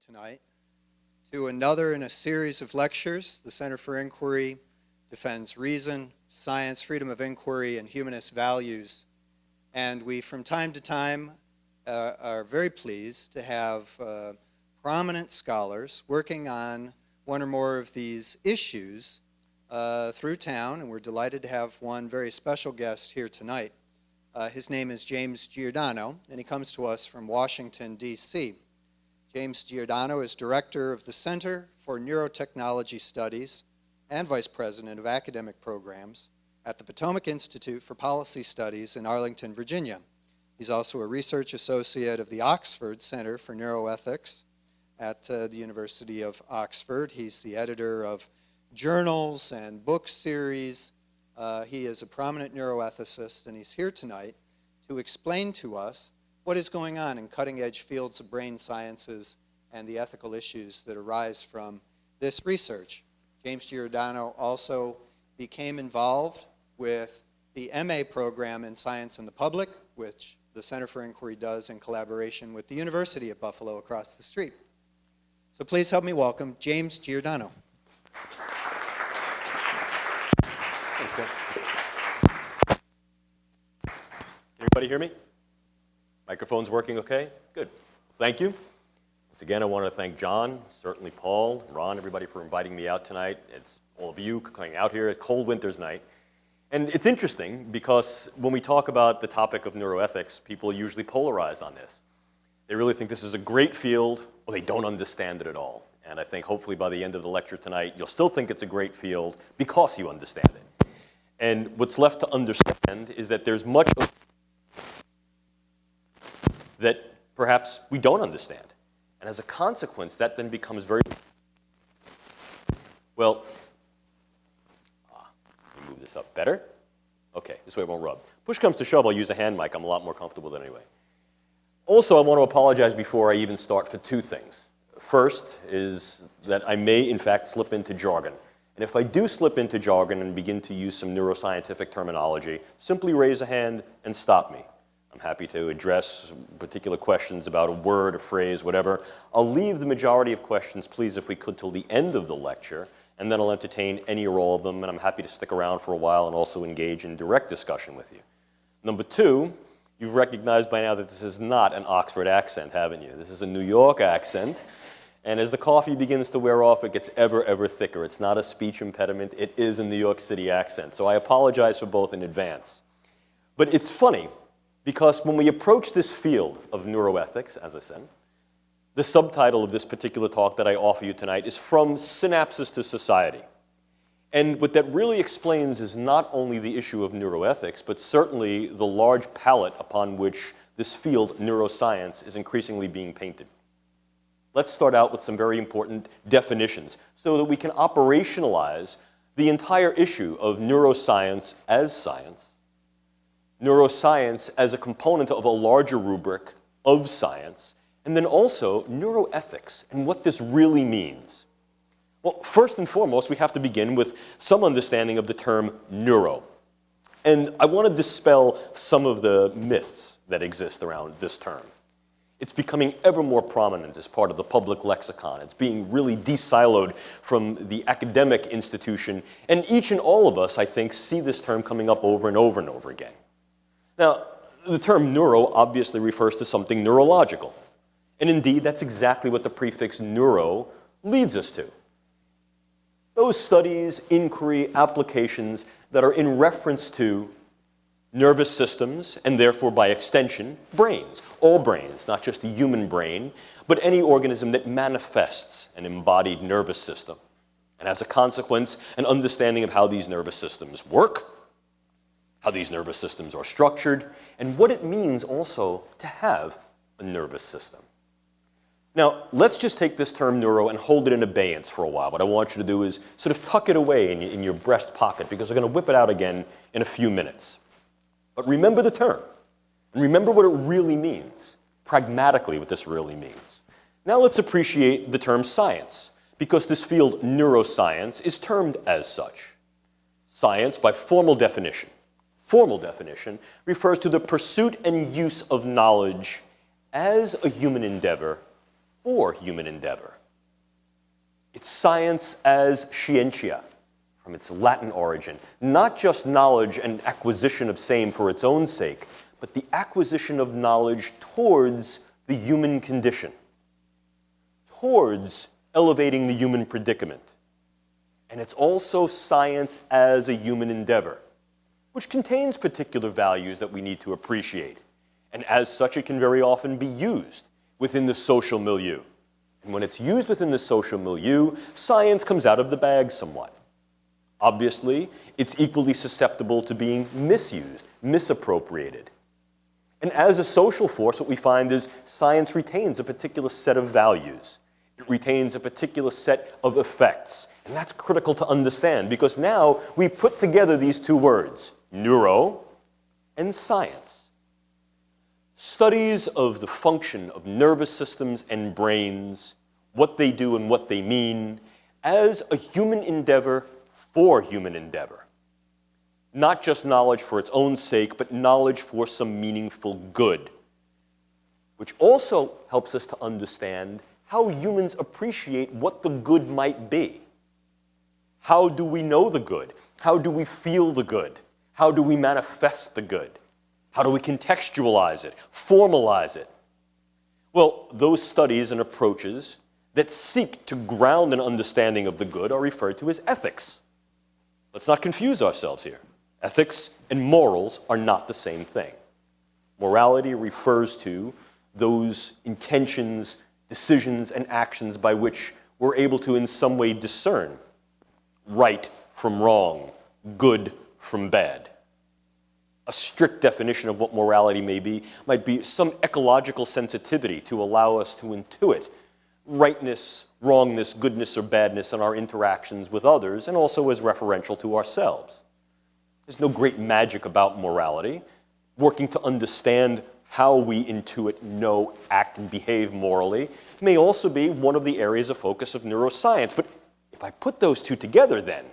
tonight to another in a series of lectures. The Center for Inquiry defends reason, science, freedom of inquiry, and humanist values. And we, from time to time, are very pleased to have prominent scholars working on one or more of these issues through town, and we're delighted to have one very special guest here tonight. His name is James Giordano, and he comes to us from Washington, D.C. James Giordano is director of the Center for Neurotechnology Studies and vice president of academic programs at the Potomac Institute for Policy Studies in Arlington, Virginia. He's also a research associate of the Oxford Center for Neuroethics at the University of Oxford. He's the editor of journals and book series. He is a prominent neuroethicist, and he's here tonight to explain to us what is going on in cutting-edge fields of brain sciences and the ethical issues that arise from this research. James Giordano also became involved with the MA program in Science and the Public, which the Center for Inquiry does in collaboration with the University of Buffalo across the street. So please help me welcome James Giordano. Everybody hear me? Microphone's working okay? Good. Thank you. Once again, I want to thank John, certainly Paul, Ron, everybody for inviting me out tonight. It's all of you coming out here, a cold winter's night. And it's interesting because when we talk about the topic of neuroethics, people are usually polarized on this. They really think this is a great field, or they don't understand it at all. And I think hopefully by the end of the lecture tonight, you'll still think it's a great field because you understand it. And what's left to understand is that there's much of that perhaps we don't understand. And as a consequence, that then becomes very, well, let me move this up better. Okay, this way it won't rub. Push comes to shove, I'll use a hand mic. I'm a lot more comfortable than anyway. Also, I want to apologize before I even start for two things. First is that I may, in fact, slip into jargon. And if I do slip into jargon and begin to use some neuroscientific terminology, simply raise a hand and stop me. I'm happy to address particular questions about a word, a phrase, whatever. I'll leave the majority of questions, please, if we could, till the end of the lecture, and then I'll entertain any or all of them, and I'm happy to stick around for a while and also engage in direct discussion with you. Number two, you've recognized by now that this is not an Oxford accent, haven't you? This is a New York accent, and as the coffee begins to wear off, it gets ever, ever thicker. It's not a speech impediment. It is a New York City accent, so I apologize for both in advance. But it's funny, because when we approach this field of neuroethics, as I said, the subtitle of this particular talk that I offer you tonight is From Synapses to Society. And what that really explains is not only the issue of neuroethics, but certainly the large palette upon which this field, neuroscience, is increasingly being painted. Let's start out with some very important definitions so that we can operationalize the entire issue of neuroscience as science, neuroscience as a component of a larger rubric of science, and then also neuroethics and what this really means. Well, first and foremost, we have to begin with some understanding of the term neuro. And I want to dispel some of the myths that exist around this term. It's becoming ever more prominent as part of the public lexicon. It's being really de-siloed from the academic institution, and each and all of us, I think, see this term coming up over and over and over again. Now, the term neuro obviously refers to something neurological. And indeed, that's exactly what the prefix neuro leads us to. Those studies, inquiry, applications that are in reference to nervous systems, and therefore by extension, brains. All brains, not just the human brain, but any organism that manifests an embodied nervous system. And as a consequence, an understanding of how these nervous systems work, how these nervous systems are structured, and what it means also to have a nervous system. Now, let's just take this term neuro and hold it in abeyance for a while. What I want you to do is sort of tuck it away in your breast pocket, because we're going to whip it out again in a few minutes. But remember the term, and remember what it really means, pragmatically what this really means. Now let's appreciate the term science, because this field, neuroscience, is termed as such. Science, by formal definition, refers to the pursuit and use of knowledge as a human endeavor for human endeavor. It's science as scientia, from its Latin origin, not just knowledge and acquisition of same for its own sake, but the acquisition of knowledge towards the human condition, towards elevating the human predicament. And it's also science as a human endeavor, which contains particular values that we need to appreciate. And as such, it can very often be used within the social milieu. And when it's used within the social milieu, science comes out of the bag somewhat. Obviously, it's equally susceptible to being misused, misappropriated. And as a social force, what we find is science retains a particular set of values. It retains a particular set of effects. And that's critical to understand, because now we put together these two words, neuro and science. Studies of the function of nervous systems and brains, what they do and what they mean, as a human endeavor for human endeavor. Not just knowledge for its own sake, but knowledge for some meaningful good, which also helps us to understand how humans appreciate what the good might be. How do we know the good? How do we feel the good? How do we manifest the good? How do we contextualize it, formalize it? Well, those studies and approaches that seek to ground an understanding of the good are referred to as ethics. Let's not confuse ourselves here. Ethics and morals are not the same thing. Morality refers to those intentions, decisions, and actions by which we're able to in some way discern right from wrong, good from bad. A strict definition of what morality may be might be some ecological sensitivity to allow us to intuit rightness, wrongness, goodness, or badness in our interactions with others, and also as referential to ourselves. There's no great magic about morality. Working to understand how we intuit, know, act, and behave morally may also be one of the areas of focus of neuroscience. But if I put those two together then,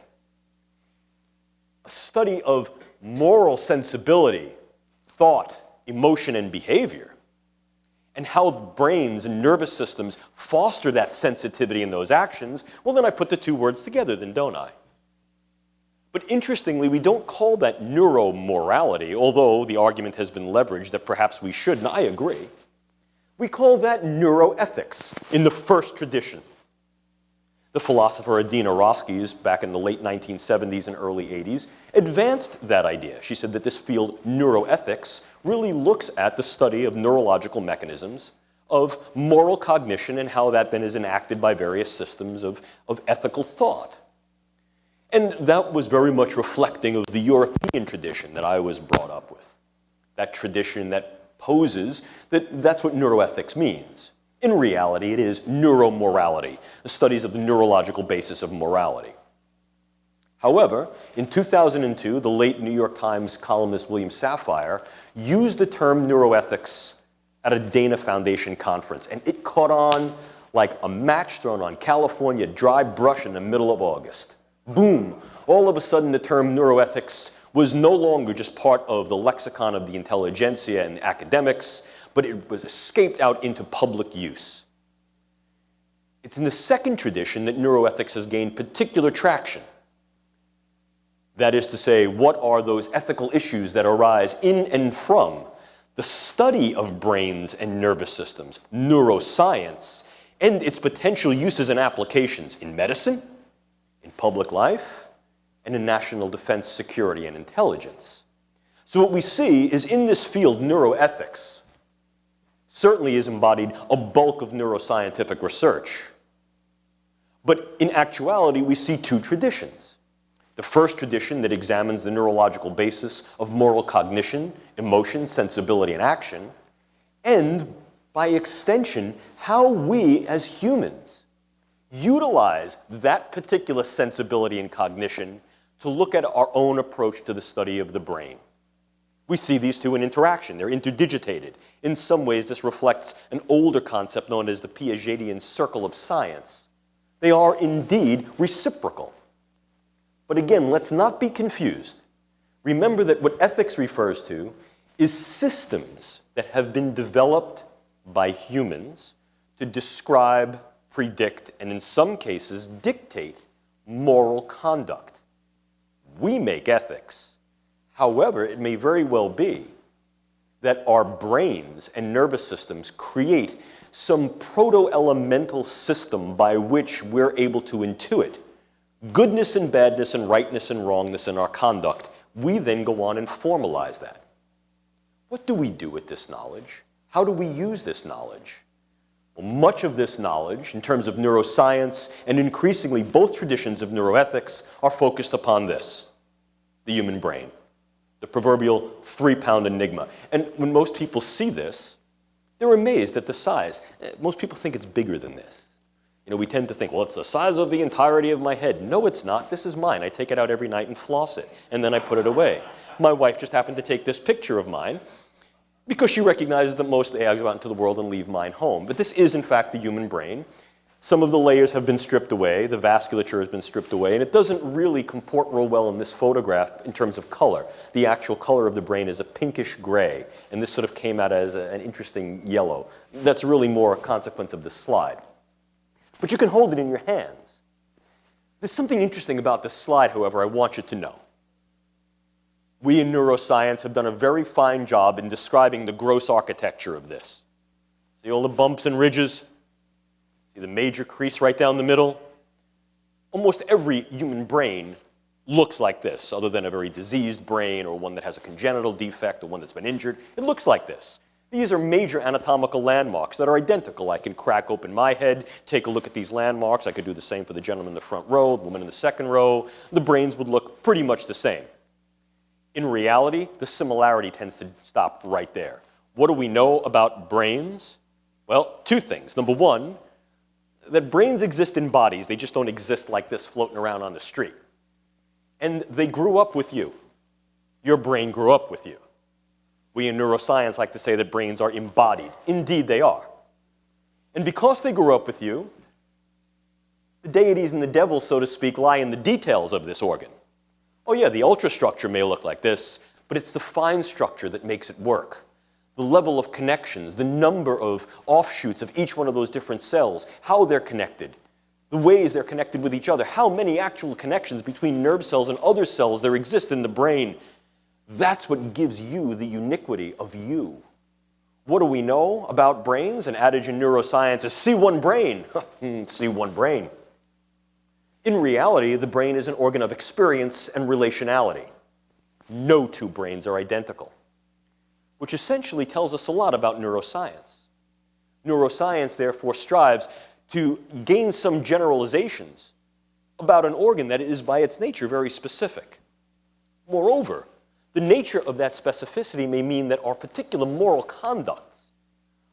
a study of moral sensibility, thought, emotion, and behavior, and how brains and nervous systems foster that sensitivity in those actions, well, then I put the two words together, then don't I? But interestingly, we don't call that neuromorality, although the argument has been leveraged that perhaps we should, and I agree. We call that neuroethics in the first tradition. The philosopher Adina Roskies, back in the late 1970s and early 80s, advanced that idea. She said that this field, neuroethics, really looks at the study of neurological mechanisms of moral cognition and how that then is enacted by various systems of ethical thought. And that was very much reflecting of the European tradition that I was brought up with. That tradition that poses that that's what neuroethics means. In reality, it is neuromorality, the studies of the neurological basis of morality. However, in 2002, the late New York Times columnist William Safire used the term neuroethics at a Dana Foundation conference, and it caught on like a match thrown on California dry brush in the middle of August. Boom! All of a sudden, the term neuroethics was no longer just part of the lexicon of the intelligentsia and academics, but it was escaped out into public use. It's in the second tradition that neuroethics has gained particular traction. That is to say, what are those ethical issues that arise in and from the study of brains and nervous systems, neuroscience, and its potential uses and applications in medicine, in public life, and in national defense, security, and intelligence. So what we see is in this field, neuroethics certainly is embodied a bulk of neuroscientific research. But in actuality, we see two traditions. The first tradition that examines the neurological basis of moral cognition, emotion, sensibility, and action, and by extension, how we as humans utilize that particular sensibility and cognition to look at our own approach to the study of the brain. We see these two in interaction. They're interdigitated. In some ways, this reflects an older concept known as the Piagetian circle of science. They are indeed reciprocal. But again, let's not be confused. Remember that what ethics refers to is systems that have been developed by humans to describe, predict, and in some cases dictate moral conduct. We make ethics. However, it may very well be that our brains and nervous systems create some proto-elemental system by which we're able to intuit goodness and badness and rightness and wrongness in our conduct. We then go on and formalize that. What do we do with this knowledge? How do we use this knowledge? Well, much of this knowledge, in terms of neuroscience, and increasingly both traditions of neuroethics, are focused upon this, the human brain, the proverbial 3-pound enigma. And when most people see this, they're amazed at the size. Most people think it's bigger than this. You know, we tend to think, well, it's the size of the entirety of my head. No, it's not. This is mine. I take it out every night and floss it, and then I put it away. My wife just happened to take this picture of mine because she recognizes that most days I go out into the world and leave mine home. But this is, in fact, the human brain. Some of the layers have been stripped away. The vasculature has been stripped away. And it doesn't really comport real well in this photograph in terms of color. The actual color of the brain is a pinkish gray. And this sort of came out as an interesting yellow. That's really more a consequence of this slide. But you can hold it in your hands. There's something interesting about this slide, however, I want you to know. We in neuroscience have done a very fine job in describing the gross architecture of this. See all the bumps and ridges? See the major crease right down the middle? Almost every human brain looks like this, other than a very diseased brain or one that has a congenital defect or one that's been injured. It looks like this. These are major anatomical landmarks that are identical. I can crack open my head, take a look at these landmarks. I could do the same for the gentleman in the front row, the woman in the second row. The brains would look pretty much the same. In reality, the similarity tends to stop right there. What do we know about brains? Well, two things. Number one, that brains exist in bodies. They just don't exist like this floating around on the street. And they grew up with you. Your brain grew up with you. We in neuroscience like to say that brains are embodied. Indeed, they are. And because they grew up with you, the deities and the devil, so to speak, lie in the details of this organ. Oh yeah, the ultrastructure may look like this, but it's the fine structure that makes it work. The level of connections, the number of offshoots of each one of those different cells, how they're connected, the ways they're connected with each other, how many actual connections between nerve cells and other cells there exist in the brain. That's what gives you the uniquity of you. What do we know about brains? An adage in neuroscience is see one brain. See one brain. In reality, the brain is an organ of experience and relationality. No two brains are identical, which essentially tells us a lot about neuroscience. Neuroscience, therefore, strives to gain some generalizations about an organ that is, by its nature, very specific. Moreover, the nature of that specificity may mean that our particular moral conducts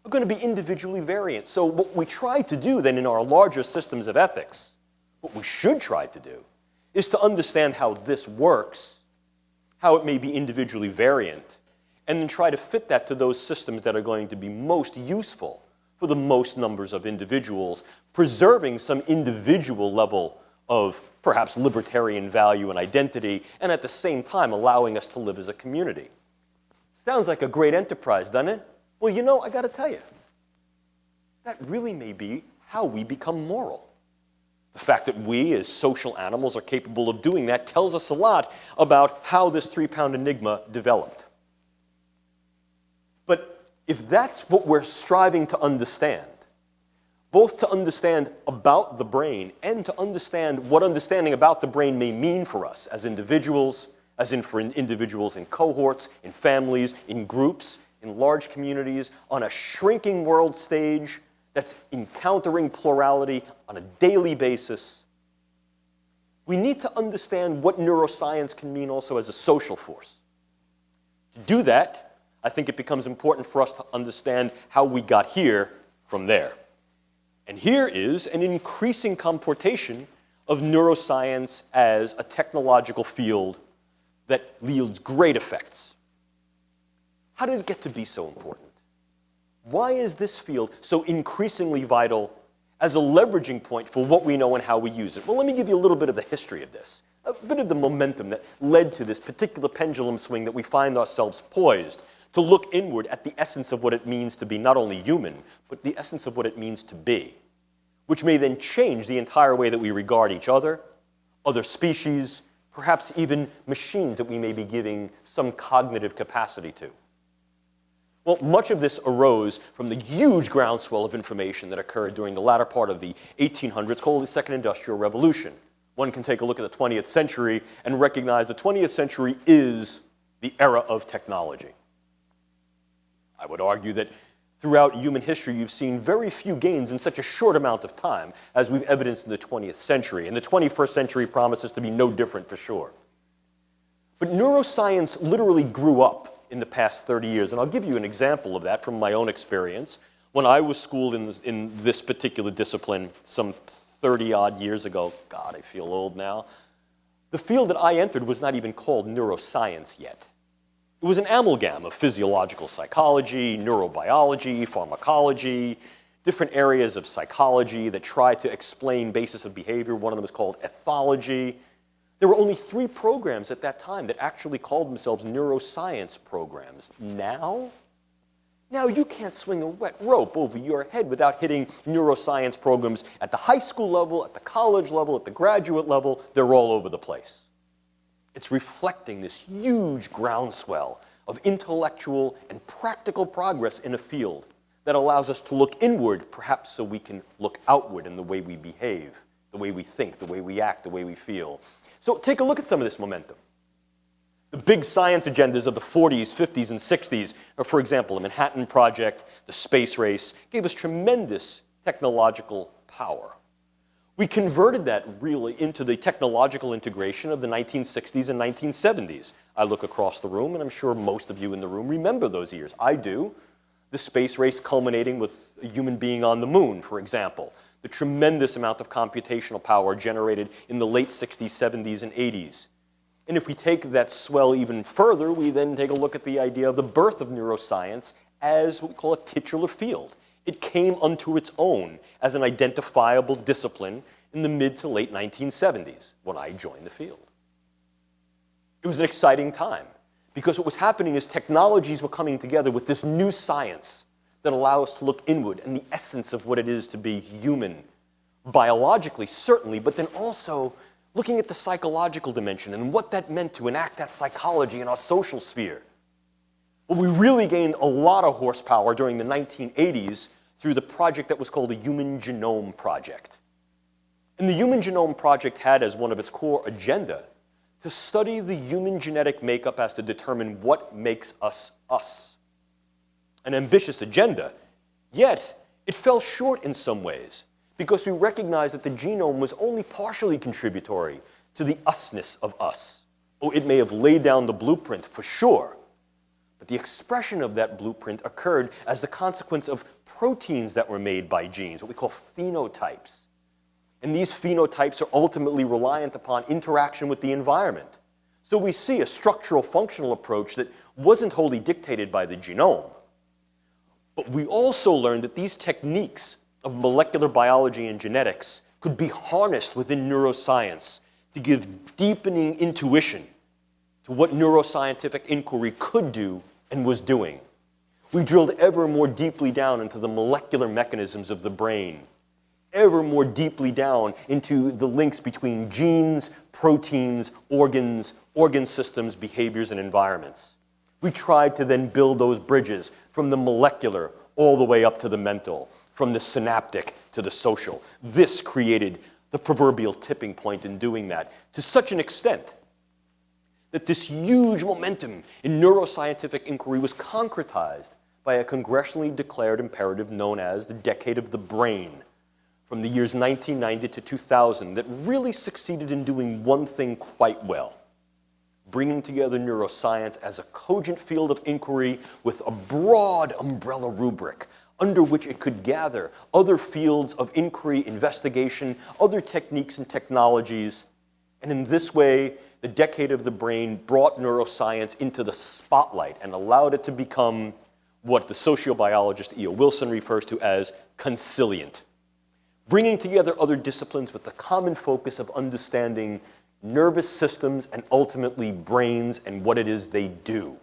are going to be individually variant. So what we try to do then in our larger systems of ethics, what we should try to do, is to understand how this works, how it may be individually variant, and then try to fit that to those systems that are going to be most useful for the most numbers of individuals, preserving some individual level of perhaps libertarian value and identity, and at the same time allowing us to live as a community. Sounds like a great enterprise, doesn't it? Well, you know, I got to tell you, that really may be how we become moral. The fact that we as social animals are capable of doing that tells us a lot about how this 3-pound enigma developed. But if that's what we're striving to understand, both to understand about the brain and to understand what understanding about the brain may mean for us as individuals, as in for individuals in cohorts, in families, in groups, in large communities, on a shrinking world stage that's encountering plurality on a daily basis, we need to understand what neuroscience can mean also as a social force. To do that, I think it becomes important for us to understand how we got here from there. And here is an increasing comportation of neuroscience as a technological field that yields great effects. How did it get to be so important? Why is this field so increasingly vital as a leveraging point for what we know and how we use it? Well, let me give you a little bit of the history of this, a bit of the momentum that led to this particular pendulum swing that we find ourselves poised to look inward at the essence of what it means to be not only human, but the essence of what it means to be, which may then change the entire way that we regard each other species, perhaps even machines that we may be giving some cognitive capacity to. Well, much of this arose from the huge groundswell of information that occurred during the latter part of the 1800s, called the Second Industrial Revolution. One can take a look at the 20th century and recognize the 20th century is the era of technology. I would argue that throughout human history, you've seen very few gains in such a short amount of time as we've evidenced in the 20th century. And the 21st century promises to be no different for sure. But neuroscience literally grew up in the past 30 years. And I'll give you an example of that from my own experience. When I was schooled in this particular discipline some 30-odd years ago, God, I feel old now, the field that I entered was not even called neuroscience yet. It was an amalgam of physiological psychology, neurobiology, pharmacology, different areas of psychology that tried to explain basis of behavior. One of them was called ethology. There were only 3 programs at that time that actually called themselves neuroscience programs. Now you can't swing a wet rope over your head without hitting neuroscience programs at the high school level, at the college level, at the graduate level. They're all over the place. It's reflecting this huge groundswell of intellectual and practical progress in a field that allows us to look inward, perhaps so we can look outward in the way we behave, the way we think, the way we act, the way we feel. So take a look at some of this momentum. The big science agendas of the 40s, 50s, and 60s are, for example, the Manhattan Project, the space race, gave us tremendous technological power. We converted that really into the technological integration of the 1960s and 1970s. I look across the room, and I'm sure most of you in the room remember those years. I do. The space race culminating with a human being on the moon, for example. The tremendous amount of computational power generated in the late 60s, 70s, and 80s. And if we take that swell even further, we then take a look at the idea of the birth of neuroscience as what we call a titular field. It came unto its own as an identifiable discipline in the mid to late 1970s when I joined the field. It was an exciting time because what was happening is technologies were coming together with this new science that allow us to look inward and the essence of what it is to be human, biologically certainly, but then also looking at the psychological dimension and what that meant to enact that psychology in our social sphere. Well, we really gained a lot of horsepower during the 1980s through the project that was called the Human Genome Project. And the Human Genome Project had as one of its core agenda to study the human genetic makeup as to determine what makes us us. An ambitious agenda, yet it fell short in some ways because we recognized that the genome was only partially contributory to the usness of us. Oh, it may have laid down the blueprint for sure, but the expression of that blueprint occurred as the consequence of proteins that were made by genes, what we call phenotypes. And these phenotypes are ultimately reliant upon interaction with the environment. So we see a structural functional approach that wasn't wholly dictated by the genome. But we also learned that these techniques of molecular biology and genetics could be harnessed within neuroscience to give deepening intuition to what neuroscientific inquiry could do and was doing. We drilled ever more deeply down into the molecular mechanisms of the brain, ever more deeply down into the links between genes, proteins, organs, organ systems, behaviors, and environments. We tried to then build those bridges from the molecular all the way up to the mental, from the synaptic to the social. This created the proverbial tipping point in doing that to such an extent that this huge momentum in neuroscientific inquiry was concretized by a congressionally declared imperative known as the Decade of the Brain from the years 1990 to 2000 that really succeeded in doing one thing quite well: bringing together neuroscience as a cogent field of inquiry with a broad umbrella rubric under which it could gather other fields of inquiry, investigation, other techniques and technologies. And in this way, the Decade of the Brain brought neuroscience into the spotlight and allowed it to become what the sociobiologist E.O. Wilson refers to as consilient, bringing together other disciplines with the common focus of understanding nervous systems and ultimately brains and what it is they do.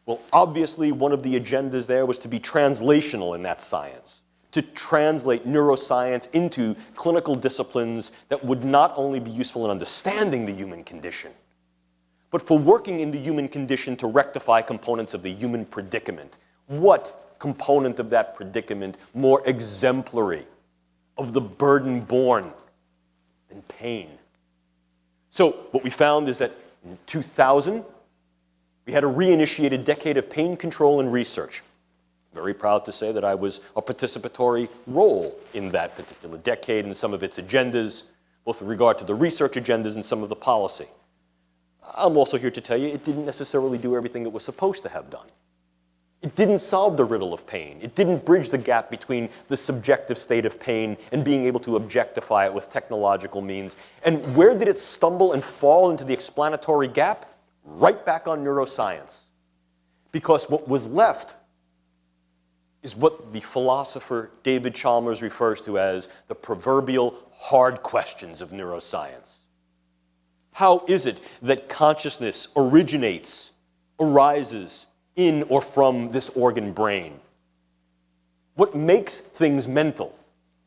Well, obviously, one of the agendas there was to be translational in that science, to translate neuroscience into clinical disciplines that would not only be useful in understanding the human condition, but for working in the human condition to rectify components of the human predicament. What component of that predicament more exemplary of the burden born than pain? So what we found is that in 2000, we had a reinitiated decade of pain control and research. Very proud to say that I was a participatory role in that particular decade and some of its agendas, both with regard to the research agendas and some of the policy. I'm also here to tell you it didn't necessarily do everything it was supposed to have done. It didn't solve the riddle of pain. It didn't bridge the gap between the subjective state of pain and being able to objectify it with technological means. And where did it stumble and fall into the explanatory gap? Right back on neuroscience. Because what was left is what the philosopher David Chalmers refers to as the proverbial hard questions of neuroscience. How is it that consciousness originates, arises in or from this organ brain? What makes things mental?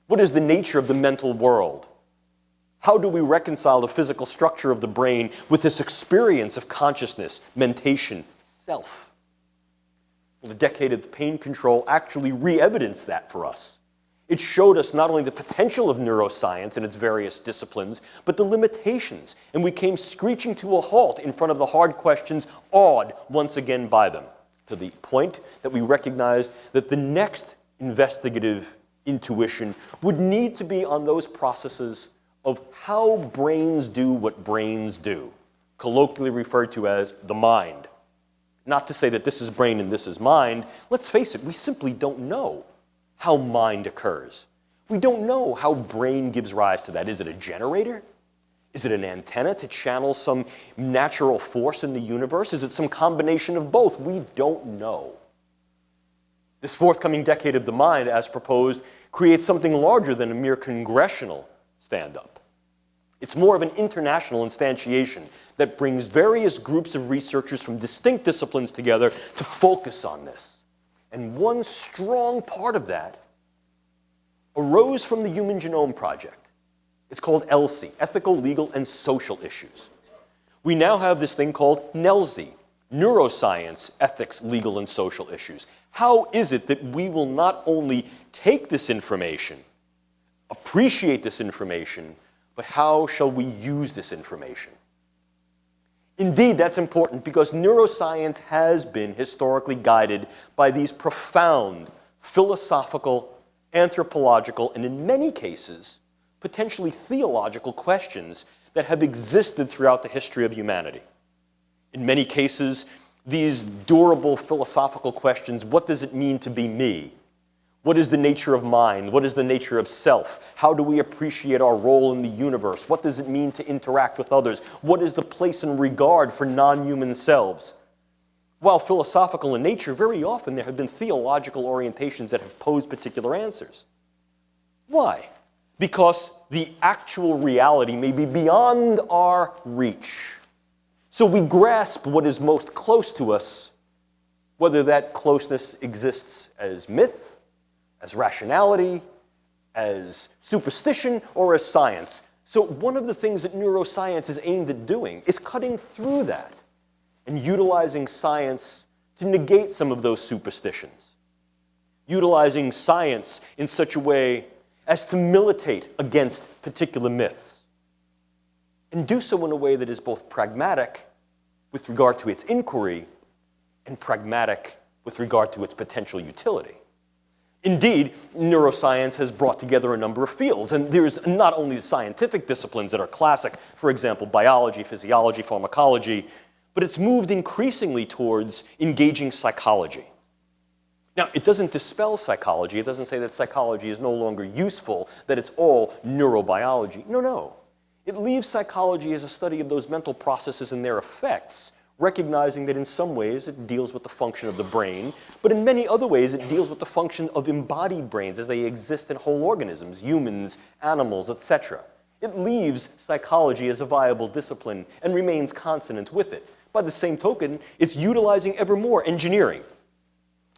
What is the nature of the mental world? How do we reconcile the physical structure of the brain with this experience of consciousness, mentation, self? Well, the decade of pain control actually re-evidenced that for us. It showed us not only the potential of neuroscience and its various disciplines, but the limitations, and we came screeching to a halt in front of the hard questions, awed once again by them, to the point that we recognized that the next investigative intuition would need to be on those processes of how brains do what brains do, colloquially referred to as the mind. Not to say that this is brain and this is mind. Let's face it, we simply don't know how mind occurs. We don't know how brain gives rise to that. Is it a generator? Is it an antenna to channel some natural force in the universe? Is it some combination of both? We don't know. This forthcoming decade of the mind, as proposed, creates something larger than a mere congressional stand-up. It's more of an international instantiation that brings various groups of researchers from distinct disciplines together to focus on this. And one strong part of that arose from the Human Genome Project. It's called ELSI, Ethical, Legal, and Social Issues. We now have this thing called NELSI, Neuroscience, Ethics, Legal, and Social Issues. How is it that we will not only take this information, appreciate this information, but how shall we use this information? Indeed, that's important because neuroscience has been historically guided by these profound philosophical, anthropological, and in many cases, potentially theological questions that have existed throughout the history of humanity. In many cases, these durable philosophical questions, what does it mean to be me? What is the nature of mind? What is the nature of self? How do we appreciate our role in the universe? What does it mean to interact with others? What is the place and regard for non-human selves? While philosophical in nature, very often there have been theological orientations that have posed particular answers. Why? Because the actual reality may be beyond our reach. So we grasp what is most close to us, whether that closeness exists as myth, as rationality, as superstition, or as science. So one of the things that neuroscience is aimed at doing is cutting through that and utilizing science to negate some of those superstitions. Utilizing science in such a way as to militate against particular myths. And do so in a way that is both pragmatic with regard to its inquiry and pragmatic with regard to its potential utility. Indeed, neuroscience has brought together a number of fields, and there's not only the scientific disciplines that are classic, for example, biology, physiology, pharmacology, but it's moved increasingly towards engaging psychology. Now, it doesn't dispel psychology. It doesn't say that psychology is no longer useful, that it's all neurobiology. No. It leaves psychology as a study of those mental processes and their effects, recognizing that in some ways it deals with the function of the brain, but in many other ways it deals with the function of embodied brains as they exist in whole organisms, humans, animals, etc. It leaves psychology as a viable discipline and remains consonant with it. By the same token, it's utilizing ever more engineering,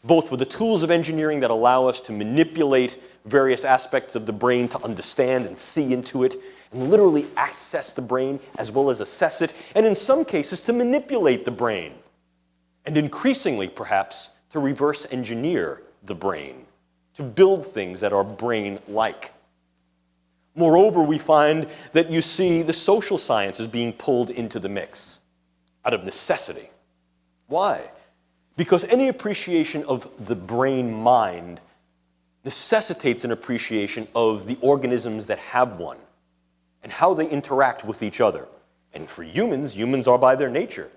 both for the tools of engineering that allow us to manipulate various aspects of the brain to understand and see into it, and literally access the brain as well as assess it, and in some cases to manipulate the brain, and increasingly perhaps to reverse engineer the brain, to build things that are brain-like. Moreover, we find that you see the social sciences being pulled into the mix out of necessity. Why? Because any appreciation of the brain-mind necessitates an appreciation of the organisms that have one and how they interact with each other. And for humans, humans are by their nature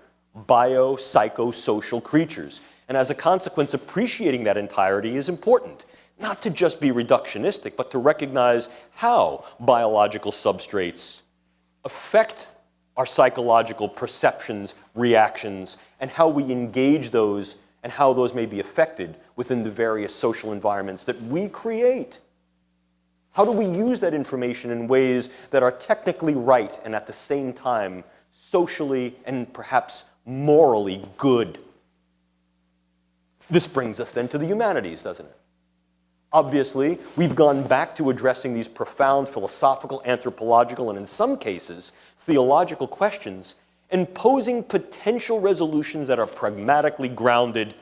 bio-psychosocial creatures. And as a consequence, appreciating that entirety is important. Not to just be reductionistic, but to recognize how biological substrates affect our psychological perceptions, reactions, and how we engage those and how those may be affected within the various social environments that we create. How do we use that information in ways that are technically right and at the same time socially and perhaps morally good? This brings us then to the humanities, doesn't it? Obviously, we've gone back to addressing these profound philosophical, anthropological, and in some cases, theological questions, and posing potential resolutions that are pragmatically grounded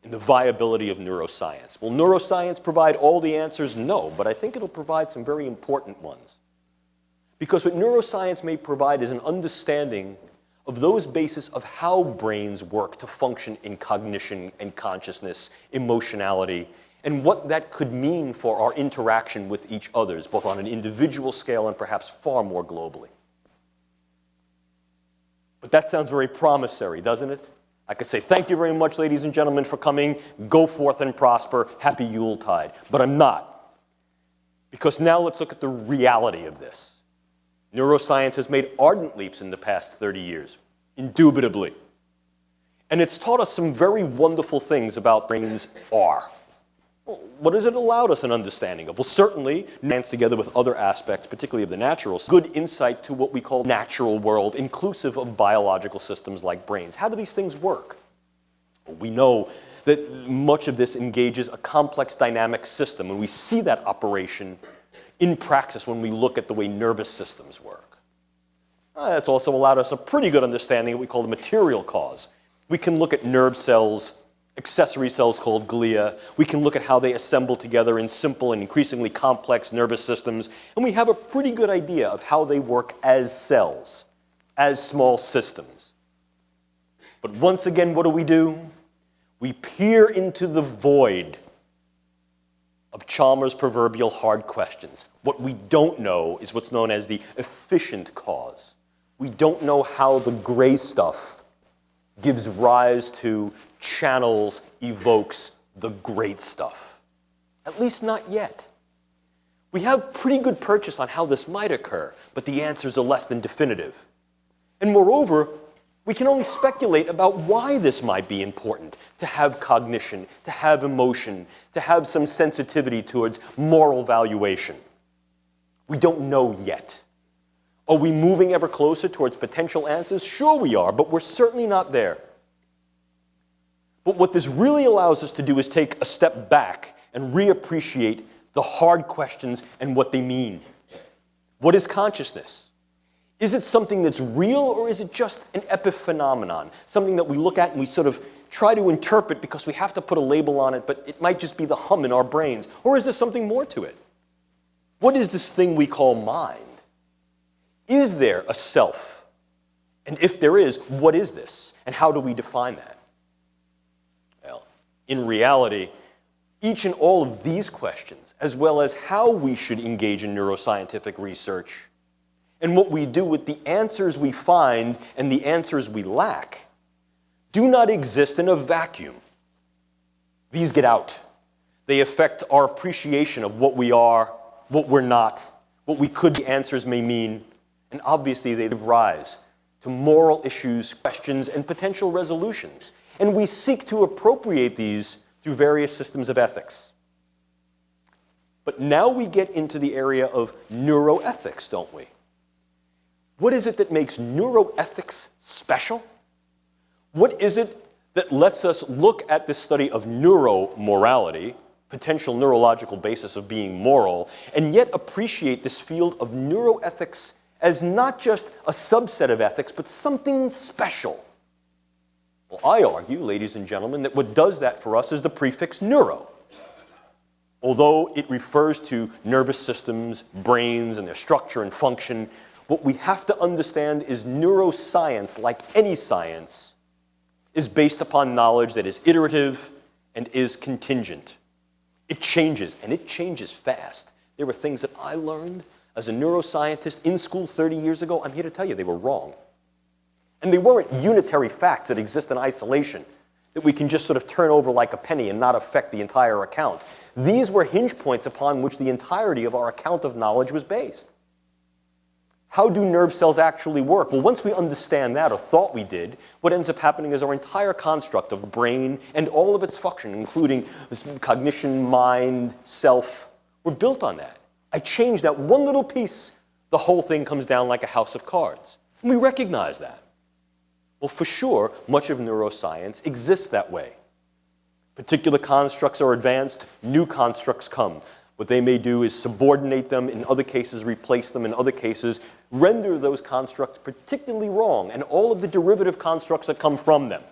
in the viability of neuroscience. Will neuroscience provide all the answers? No, but I think it'll provide some very important ones. Because what neuroscience may provide is an understanding of those bases of how brains work to function in cognition and consciousness, emotionality, and what that could mean for our interaction with each other, both on an individual scale and perhaps far more globally. But that sounds very promissory, doesn't it? I could say, thank you very much, ladies and gentlemen, for coming. Go forth and prosper. Happy Yuletide. But I'm not. Because now let's look at the reality of this. Neuroscience has made ardent leaps in the past 30 years, indubitably. And it's taught us some very wonderful things about brains are. Well, what has it allowed us an understanding of? Well, certainly, hands together with other aspects, particularly of the natural, good insight to what we call natural world, inclusive of biological systems like brains. How do these things work? Well, we know that much of this engages a complex dynamic system, and we see that operation in praxis when we look at the way nervous systems work. That's also allowed us a pretty good understanding of what we call the material cause. We can look at nerve cells, accessory cells called glia. We can look at how they assemble together in simple and increasingly complex nervous systems, and we have a pretty good idea of how they work as cells, as small systems. But once again, what do? We peer into the void of Chalmers' proverbial hard questions. What we don't know is what's known as the efficient cause. We don't know how the gray stuff gives rise to, channels, evokes the great stuff. At least not yet. We have pretty good purchase on how this might occur, but the answers are less than definitive. And moreover, we can only speculate about why this might be important, to have cognition, to have emotion, to have some sensitivity towards moral valuation. We don't know yet. Are we moving ever closer towards potential answers? Sure we are, but we're certainly not there. But what this really allows us to do is take a step back and reappreciate the hard questions and what they mean. What is consciousness? Is it something that's real, or is it just an epiphenomenon? Something that we look at and we sort of try to interpret because we have to put a label on it, but it might just be the hum in our brains. Or is there something more to it? What is this thing we call mind? Is there a self? And if there is, what is this? And how do we define that? Well, in reality, each and all of these questions, as well as how we should engage in neuroscientific research, and what we do with the answers we find and the answers we lack, do not exist in a vacuum. These get out. They affect our appreciation of what we are, what we're not, what we could be answers may mean, and obviously they give rise to moral issues, questions, and potential resolutions. And we seek to appropriate these through various systems of ethics. But now we get into the area of neuroethics, don't we? What is it that makes neuroethics special? What is it that lets us look at this study of neuromorality, potential neurological basis of being moral, and yet appreciate this field of neuroethics as not just a subset of ethics, but something special? Well, I argue, ladies and gentlemen, that what does that for us is the prefix neuro. Although it refers to nervous systems, brains, and their structure and function, what we have to understand is neuroscience, like any science, is based upon knowledge that is iterative and is contingent. It changes, and it changes fast. There were things that I learned as a neuroscientist in school 30 years ago. I'm here to tell you they were wrong. And they weren't unitary facts that exist in isolation, that we can just sort of turn over like a penny and not affect the entire account. These were hinge points upon which the entirety of our account of knowledge was based. How do nerve cells actually work? Well, once we understand that, or thought we did, what ends up happening is our entire construct of brain and all of its function, including this cognition, mind, self, were built on that. I change that one little piece, the whole thing comes down like a house of cards. And we recognize that. Well, for sure, much of neuroscience exists that way. Particular constructs are advanced, new constructs come. What they may do is subordinate them, in other cases replace them, in other cases render those constructs particularly wrong, and all of the derivative constructs that come from them.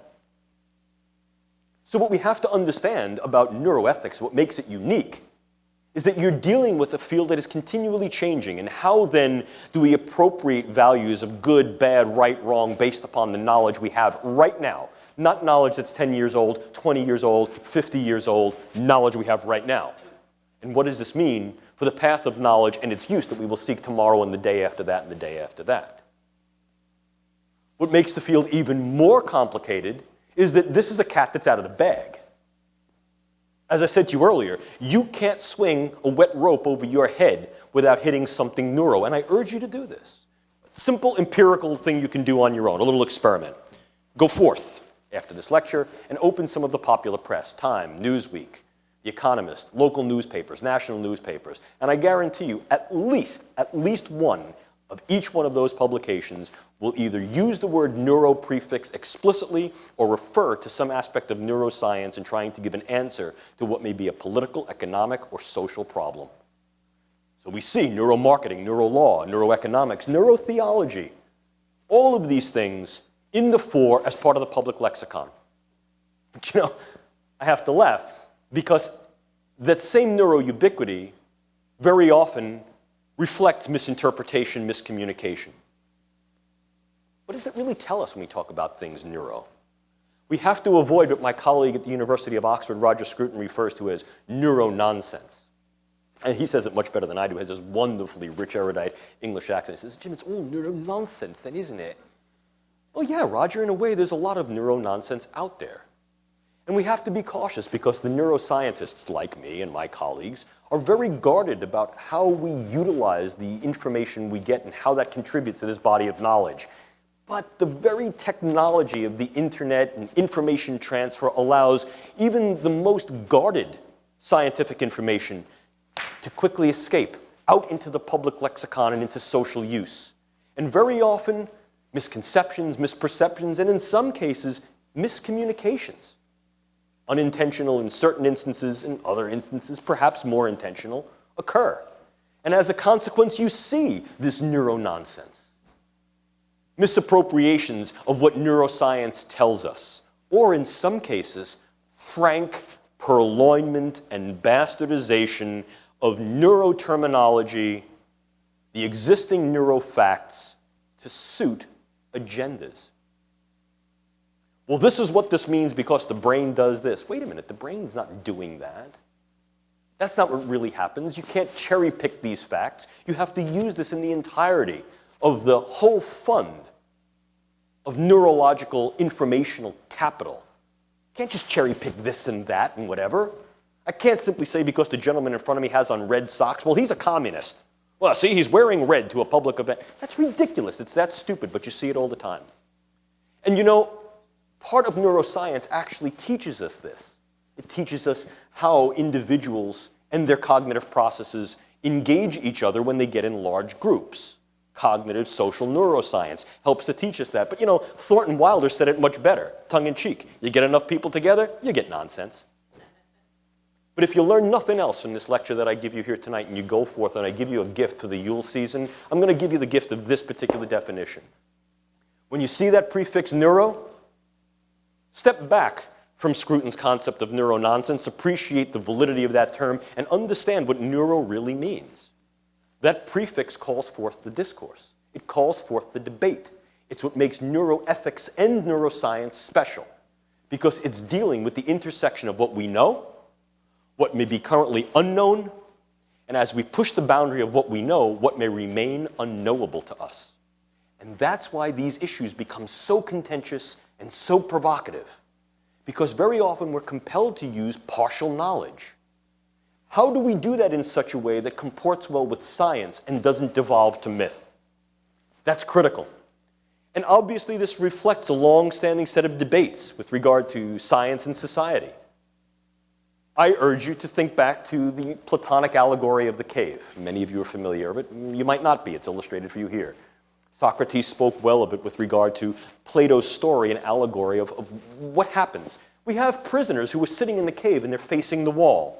So what we have to understand about neuroethics, what makes it unique, is that you're dealing with a field that is continually changing, and how then do we appropriate values of good, bad, right, wrong based upon the knowledge we have right now? Not knowledge that's 10 years old, 20 years old, 50 years old, knowledge we have right now. And what does this mean for the path of knowledge and its use that we will seek tomorrow and the day after that and the day after that? What makes the field even more complicated is that this is a cat that's out of the bag. As I said to you earlier, you can't swing a wet rope over your head without hitting something neuro, and I urge you to do this. Simple empirical thing you can do on your own, a little experiment. Go forth after this lecture and open some of the popular press, Time, Newsweek, The Economist, local newspapers, national newspapers, and I guarantee you at least one of each one of those publications will either use the word neuro prefix explicitly or refer to some aspect of neuroscience in trying to give an answer to what may be a political, economic, or social problem. So we see neuromarketing, neurolaw, neuroeconomics, neurotheology, all of these things in the fore as part of the public lexicon. But you know, I have to laugh, because that same neuroubiquity very often reflects misinterpretation, miscommunication. What does it really tell us when we talk about things neuro? We have to avoid what my colleague at the University of Oxford, Roger Scruton, refers to as neuro-nonsense. And he says it much better than I do. He has this wonderfully rich, erudite English accent. He says, Jim, it's all neuro-nonsense then, isn't it? Well, yeah, Roger, in a way, there's a lot of neuro-nonsense out there. And we have to be cautious, because the neuroscientists like me and my colleagues are very guarded about how we utilize the information we get and how that contributes to this body of knowledge. But the very technology of the internet and information transfer allows even the most guarded scientific information to quickly escape out into the public lexicon and into social use. And very often, misconceptions, misperceptions, and in some cases, miscommunications, unintentional in certain instances, in other instances, perhaps more intentional, occur. And as a consequence, you see this neuro-nonsense. Misappropriations of what neuroscience tells us, or in some cases, frank purloinment and bastardization of neuroterminology, the existing neurofacts, to suit agendas. Well, this is what this means because the brain does this. Wait a minute, the brain's not doing that. That's not what really happens. You can't cherry pick these facts. You have to use this in the entirety of the whole fund of neurological informational capital. You can't just cherry pick this and that and whatever. I can't simply say because the gentleman in front of me has on red socks, well, he's a communist. Well, see, he's wearing red to a public event. That's ridiculous. It's that stupid, but you see it all the time. And you know, part of neuroscience actually teaches us this. It teaches us how individuals and their cognitive processes engage each other when they get in large groups. cognitive social neuroscience helps to teach us that. But you know, Thornton Wilder said it much better, tongue-in-cheek. You get enough people together, you get nonsense. But if you learn nothing else from this lecture that I give you here tonight and you go forth and I give you a gift for the Yule season, I'm going to give you the gift of this particular definition. When you see that prefix neuro, step back from Scruton's concept of neuro-nonsense, appreciate the validity of that term, and understand what neuro really means. That prefix calls forth the discourse. It calls forth the debate. It's what makes neuroethics and neuroscience special, because it's dealing with the intersection of what we know, what may be currently unknown, and as we push the boundary of what we know, what may remain unknowable to us. And that's why these issues become so contentious and so provocative, because very often we're compelled to use partial knowledge. How do we do that in such a way that comports well with science and doesn't devolve to myth? That's critical. And obviously this reflects a long-standing set of debates with regard to science and society. I urge you to think back to the Platonic allegory of the cave. Many of you are familiar with it. You might not be. It's illustrated for you here. Socrates spoke well of it with regard to Plato's story and allegory of what happens. We have prisoners who are sitting in the cave and they're facing the wall.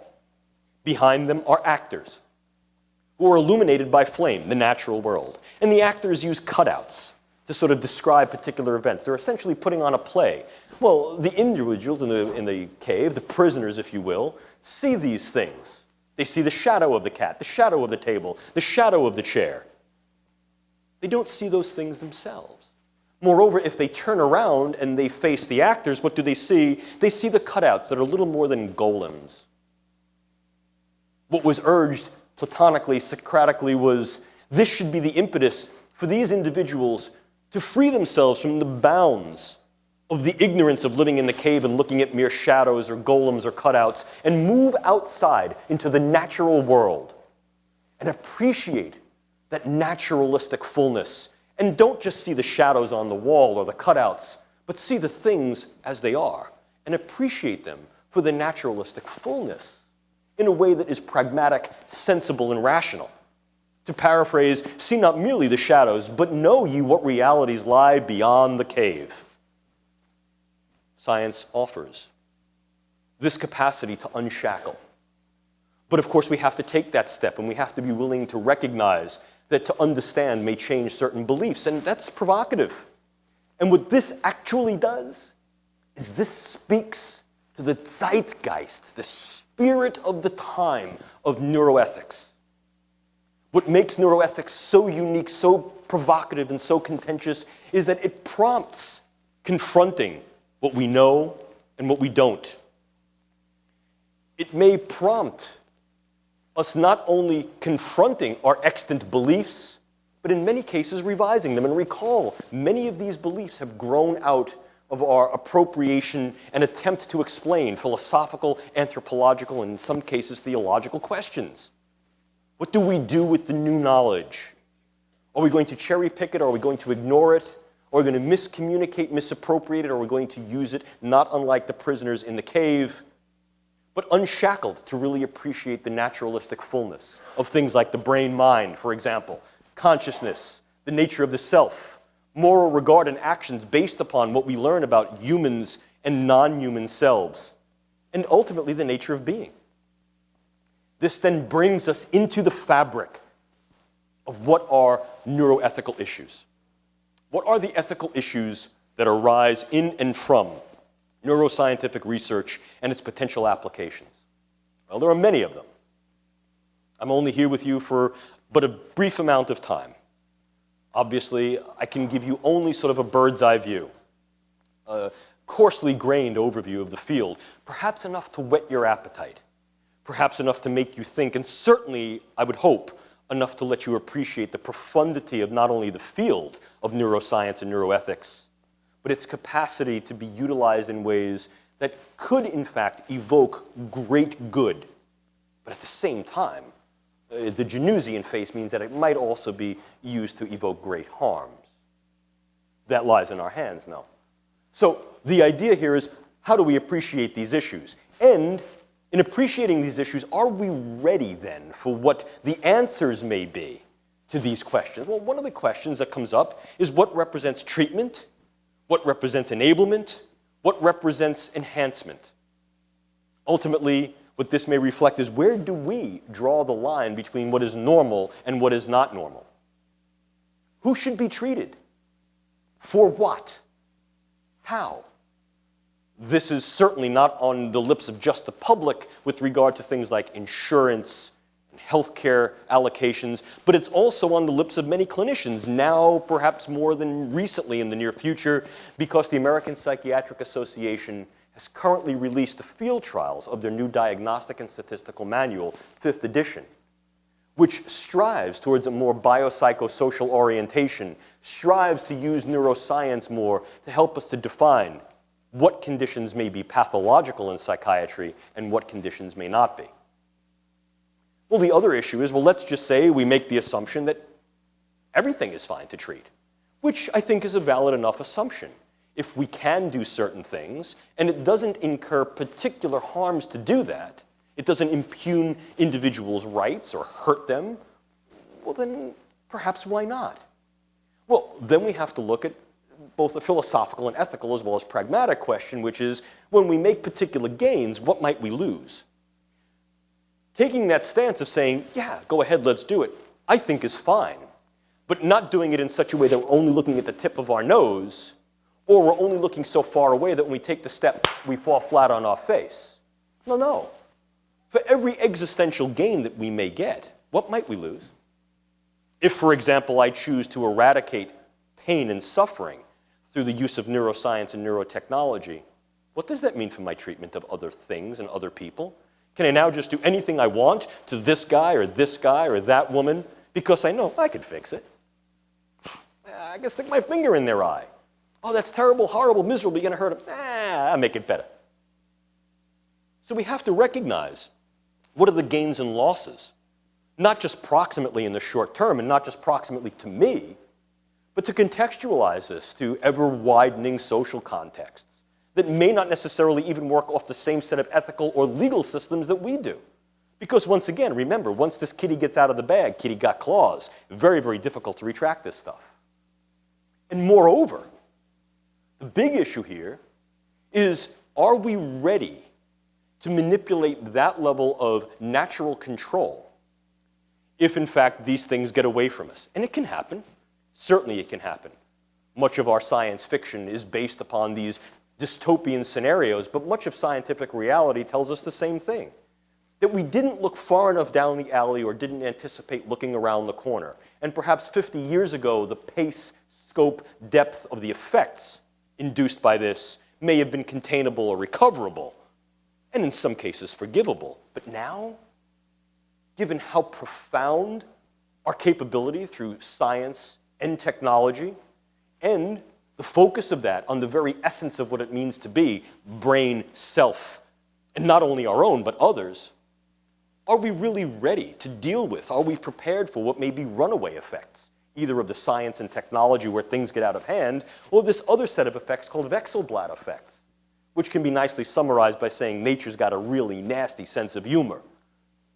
Behind them are actors who are illuminated by flame, the natural world. And the actors use cutouts to sort of describe particular events. They're essentially putting on a play. Well, the individuals in the cave, the prisoners, if you will, see these things. They see the shadow of the cat, the shadow of the table, the shadow of the chair. They don't see those things themselves. Moreover, if they turn around and they face the actors, what do they see? They see the cutouts that are little more than golems. What was urged platonically, Socratically, was this should be the impetus for these individuals to free themselves from the bounds of the ignorance of living in the cave and looking at mere shadows or golems or cutouts and move outside into the natural world and appreciate that naturalistic fullness. And don't just see the shadows on the wall or the cutouts, but see the things as they are and appreciate them for the naturalistic fullness in a way that is pragmatic, sensible, and rational. To paraphrase, see not merely the shadows, but know ye what realities lie beyond the cave. Science offers this capacity to unshackle. But of course, we have to take that step, and we have to be willing to recognize that to understand may change certain beliefs, and that's provocative. And what this actually does is this speaks to the zeitgeist, the spirit of the time of neuroethics. What makes neuroethics so unique, so provocative, and so contentious is that it prompts confronting what we know and what we don't. It may prompt us not only confronting our extant beliefs, but in many cases revising them. And recall, many of these beliefs have grown out of our appropriation and attempt to explain philosophical, anthropological, and in some cases theological questions. What do we do with the new knowledge? Are we going to cherry pick it? Are we going to ignore it? Are we going to miscommunicate, misappropriate it? Or are we going to use it, not unlike the prisoners in the cave, but unshackled to really appreciate the naturalistic fullness of things like the brain-mind, for example, consciousness, the nature of the self, moral regard and actions based upon what we learn about humans and non-human selves, and ultimately the nature of being. This then brings us into the fabric of what are neuroethical issues. What are the ethical issues that arise in and from neuroscientific research and its potential applications? Well, there are many of them. I'm only here with you for but a brief amount of time. Obviously, I can give you only sort of a bird's eye view, a coarsely grained overview of the field, perhaps enough to whet your appetite, perhaps enough to make you think, and certainly, I would hope, enough to let you appreciate the profundity of not only the field of neuroscience and neuroethics, but its capacity to be utilized in ways that could, in fact, evoke great good. But at the same time, the Janusian face means that it might also be used to evoke great harms. That lies in our hands now. So the idea here is, how do we appreciate these issues? And in appreciating these issues, are we ready then for what the answers may be to these questions? Well, one of the questions that comes up is what represents treatment, what represents enablement, what represents enhancement. Ultimately, what this may reflect is where do we draw the line between what is normal and what is not normal? Who should be treated? For what? How? This is certainly not on the lips of just the public with regard to things like insurance and healthcare allocations, but it's also on the lips of many clinicians, now perhaps more than recently in the near future, because the American Psychiatric Association has currently released the field trials of their new Diagnostic and Statistical Manual, 5th edition, which strives towards a more biopsychosocial orientation, strives to use neuroscience more to help us to define what conditions may be pathological in psychiatry and what conditions may not be. Well, the other issue is, well, let's just say we make the assumption that everything is fine to treat, which I think is a valid enough assumption. If we can do certain things, and it doesn't incur particular harms to do that, it doesn't impugn individuals' rights or hurt them, well then perhaps why not? Well, then we have to look at both a philosophical and ethical as well as pragmatic question, which is when we make particular gains, what might we lose? Taking that stance of saying, yeah, go ahead, let's do it, I think is fine, but not doing it in such a way that we're only looking at the tip of our nose, or we're only looking so far away that when we take the step, we fall flat on our face. No. For every existential gain that we may get, what might we lose? If, for example, I choose to eradicate pain and suffering through the use of neuroscience and neurotechnology, what does that mean for my treatment of other things and other people? Can I now just do anything I want to this guy or that woman because I know I can fix it? I can stick my finger in their eye. Oh, that's terrible, horrible, miserable, you're going to hurt them. I'll make it better. So we have to recognize what are the gains and losses, not just proximately in the short term and not just proximately to me, but to contextualize this to ever-widening social contexts that may not necessarily even work off the same set of ethical or legal systems that we do. Because once again, remember, once this kitty gets out of the bag, kitty got claws. Very, very difficult to retract this stuff. And moreover, the big issue here is, are we ready to manipulate that level of natural control if, in fact, these things get away from us? And it can happen. Certainly it can happen. Much of our science fiction is based upon these dystopian scenarios, but much of scientific reality tells us the same thing. That we didn't look far enough down the alley or didn't anticipate looking around the corner. And perhaps 50 years ago, the pace, scope, depth of the effects induced by this may have been containable or recoverable, and in some cases forgivable. But now, given how profound our capability through science and technology, and the focus of that on the very essence of what it means to be brain, self, and not only our own, but others, are we really ready to deal with, are we prepared for what may be runaway effects, either of the science and technology where things get out of hand, or this other set of effects called Vexelblad effects, which can be nicely summarized by saying nature's got a really nasty sense of humor.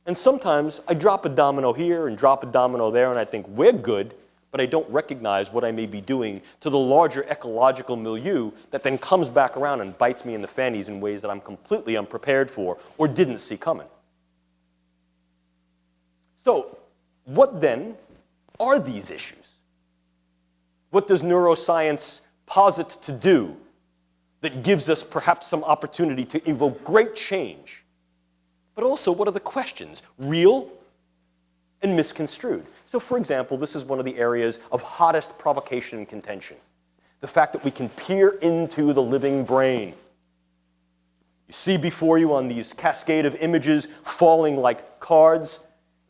And sometimes I drop a domino here and drop a domino there, and I think we're good, but I don't recognize what I may be doing to the larger ecological milieu that then comes back around and bites me in the fannies in ways that I'm completely unprepared for or didn't see coming. So, what then are these issues? What does neuroscience posit to do that gives us perhaps some opportunity to evoke great change? But also, what are the questions? Real and misconstrued. So, for example, this is one of the areas of hottest provocation and contention. The fact that we can peer into the living brain. You see before you on these cascade of images falling like cards,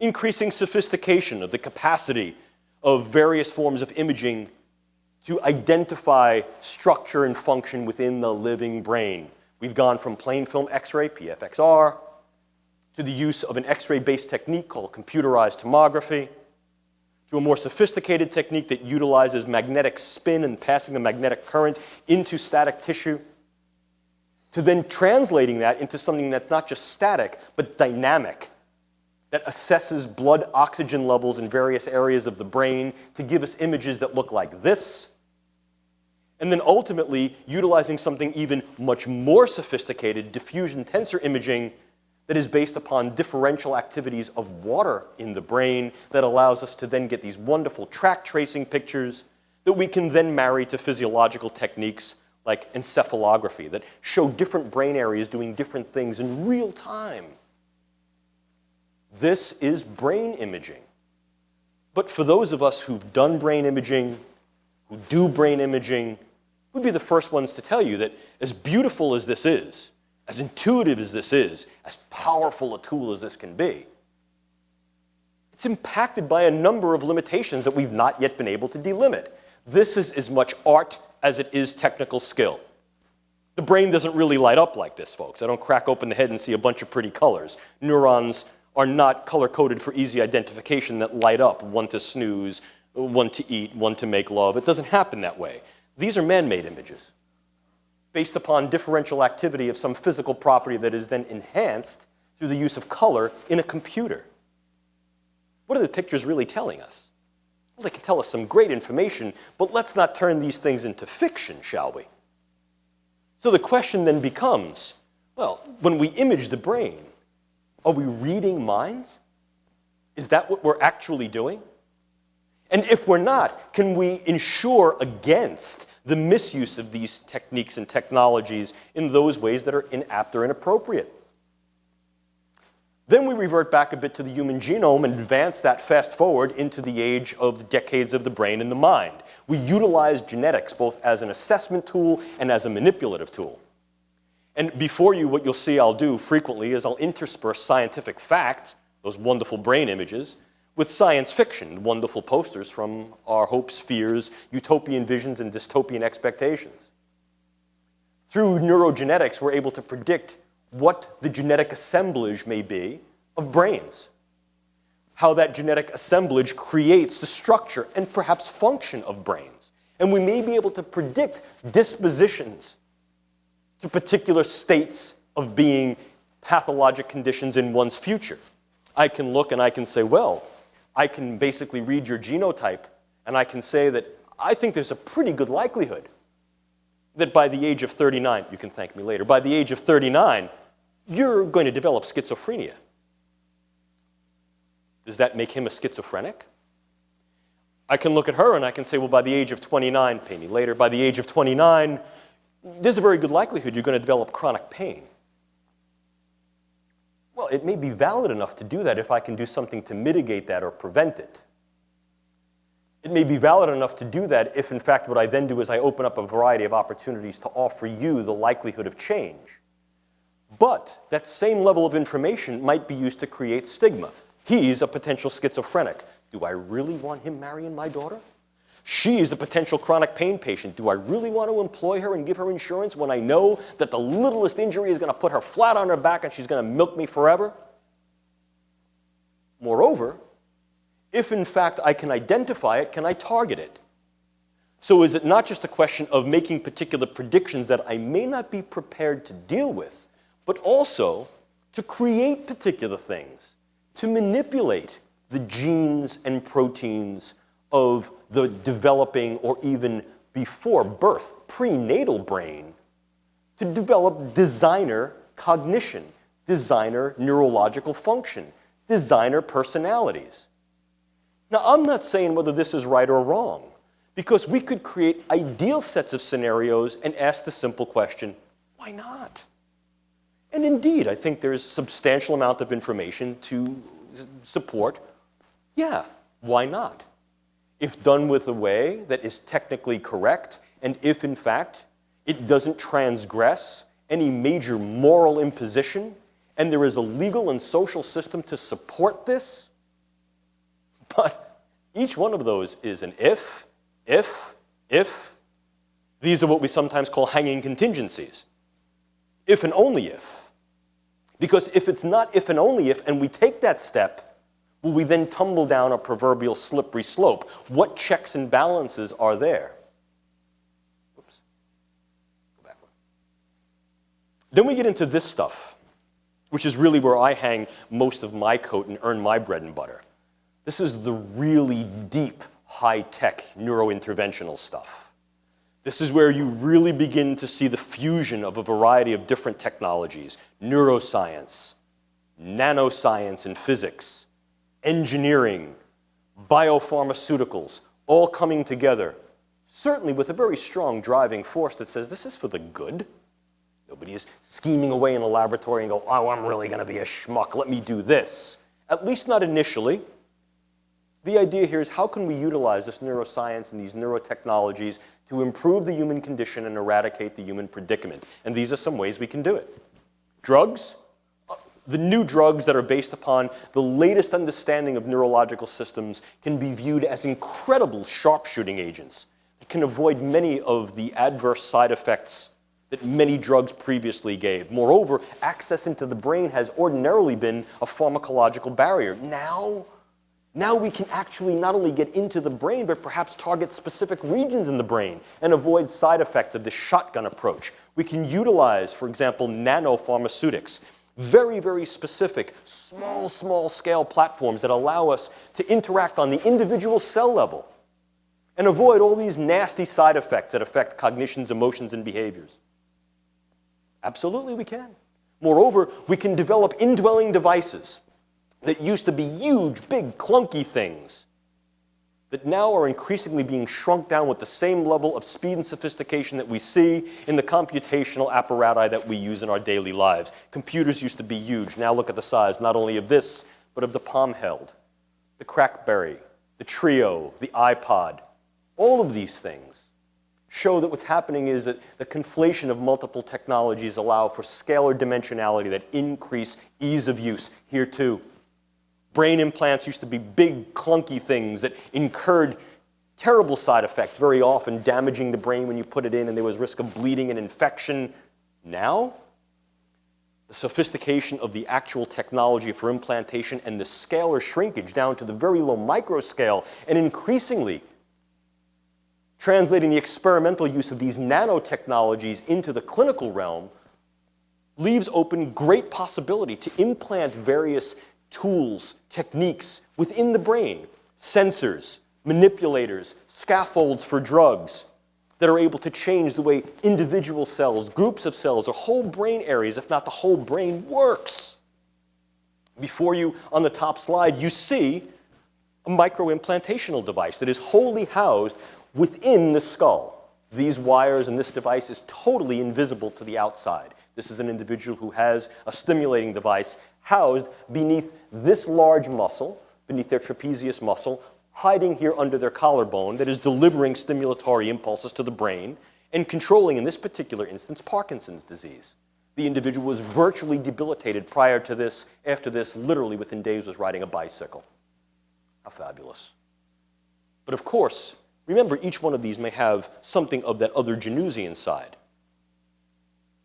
increasing sophistication of the capacity of various forms of imaging to identify structure and function within the living brain. We've gone from plain film X-ray, PFXR, to the use of an X-ray-based technique called computerized tomography, to a more sophisticated technique that utilizes magnetic spin and passing the magnetic current into static tissue, to then translating that into something that's not just static, but dynamic, that assesses blood oxygen levels in various areas of the brain to give us images that look like this. And then ultimately utilizing something even much more sophisticated, diffusion tensor imaging, that is based upon differential activities of water in the brain that allows us to then get these wonderful track tracing pictures that we can then marry to physiological techniques like encephalography that show different brain areas doing different things in real time. This is brain imaging. But for those of us who've done brain imaging, who do brain imaging, we'd be the first ones to tell you that as beautiful as this is, as intuitive as this is, as powerful a tool as this can be, it's impacted by a number of limitations that we've not yet been able to delimit. This is as much art as it is technical skill. The brain doesn't really light up like this, folks. I don't crack open the head and see a bunch of pretty colors. Neurons are not color-coded for easy identification that light up, one to snooze, one to eat, one to make love. It doesn't happen that way. These are man-made images based upon differential activity of some physical property that is then enhanced through the use of color in a computer. What are the pictures really telling us? Well, they can tell us some great information, but let's not turn these things into fiction, shall we? So the question then becomes, well, when we image the brain, are we reading minds? Is that what we're actually doing? And if we're not, can we ensure against the misuse of these techniques and technologies in those ways that are inapt or inappropriate? Then we revert back a bit to the human genome and advance that fast forward into the age of the decades of the brain and the mind. We utilize genetics both as an assessment tool and as a manipulative tool. And before you, what you'll see I'll do frequently is I'll intersperse scientific fact, those wonderful brain images, with science fiction, wonderful posters from our hopes, fears, utopian visions, and dystopian expectations. Through neurogenetics, we're able to predict what the genetic assemblage may be of brains, how that genetic assemblage creates the structure and perhaps function of brains. And we may be able to predict dispositions to particular states of being pathologic conditions in one's future. I can look and I can say, well, I can basically read your genotype and I can say that I think there's a pretty good likelihood that by the age of 39, you can thank me later, by the age of 39, you're going to develop schizophrenia. Does that make him a schizophrenic? I can look at her and I can say, well, by the age of 29, pay me later, by the age of 29, there's a very good likelihood you're going to develop chronic pain. Well, it may be valid enough to do that if I can do something to mitigate that or prevent it. It may be valid enough to do that if, in fact, what I then do is I open up a variety of opportunities to offer you the likelihood of change. But that same level of information might be used to create stigma. He's a potential schizophrenic. Do I really want him marrying my daughter? She's a potential chronic pain patient. Do I really want to employ her and give her insurance when I know that the littlest injury is going to put her flat on her back and she's going to milk me forever? Moreover, if in fact I can identify it, can I target it? So is it not just a question of making particular predictions that I may not be prepared to deal with, but also to create particular things, to manipulate the genes and proteins of the developing or even before birth, prenatal brain, to develop designer cognition, designer neurological function, designer personalities. Now, I'm not saying whether this is right or wrong, because we could create ideal sets of scenarios and ask the simple question, why not? And indeed, I think there's a substantial amount of information to support, yeah, why not? If done with a way that is technically correct, and if, in fact, it doesn't transgress any major moral imposition, and there is a legal and social system to support this. But each one of those is an if. These are what we sometimes call hanging contingencies. If and only if. Because if it's not if and only if, and we take that step, will we then tumble down a proverbial slippery slope? What checks and balances are there? Oops. Go back one. Then we get into this stuff. which is really where I hang most of my coat and earn my bread and butter. This is the really deep, high-tech neurointerventional stuff. This is where you really begin to see the fusion of a variety of different technologies: neuroscience, nanoscience and physics, engineering, biopharmaceuticals, all coming together, certainly with a very strong driving force that says this is for the good. Nobody is scheming away in the laboratory and go, oh, I'm really going to be a schmuck, let me do this. At least not initially. The idea here is how can we utilize this neuroscience and these neurotechnologies to improve the human condition and eradicate the human predicament? And these are some ways we can do it. Drugs. The new drugs that are based upon the latest understanding of neurological systems can be viewed as incredible sharpshooting agents. It can avoid many of the adverse side effects that many drugs previously gave. Moreover, access into the brain has ordinarily been a pharmacological barrier. Now we can actually not only get into the brain, but perhaps target specific regions in the brain and avoid side effects of the shotgun approach. We can utilize, for example, nanopharmaceutics, very, very specific, small scale platforms that allow us to interact on the individual cell level and avoid all these nasty side effects that affect cognitions, emotions, and behaviors. Absolutely we can. Moreover, we can develop indwelling devices that used to be huge, big, clunky things that now are increasingly being shrunk down with the same level of speed and sophistication that we see in the computational apparatus that we use in our daily lives. Computers used to be huge. Now look at the size not only of this, but of the palm held, the Crackberry, the Trio, the iPod. All of these things show that what's happening is that the conflation of multiple technologies allow for scalar dimensionality that increase ease of use. Here too, brain implants used to be big, clunky things that incurred terrible side effects, very often damaging the brain when you put it in, and there was risk of bleeding and infection. Now, the sophistication of the actual technology for implantation and the scalar shrinkage down to the very low micro scale, and increasingly translating the experimental use of these nanotechnologies into the clinical realm, leaves open great possibility to implant various tools, techniques within the brain, sensors, manipulators, scaffolds for drugs that are able to change the way individual cells, groups of cells, or whole brain areas, if not the whole brain, works. Before you, on the top slide, you see a microimplantational device that is wholly housed within the skull. These wires and this device is totally invisible to the outside. This is an individual who has a stimulating device housed beneath this large muscle, beneath their trapezius muscle, hiding here under their collarbone, that is delivering stimulatory impulses to the brain and controlling, in this particular instance, Parkinson's disease. The individual was virtually debilitated prior to this. After this, literally within days, was riding a bicycle. How fabulous. But of course, remember, each one of these may have something of that other Januzzi inside.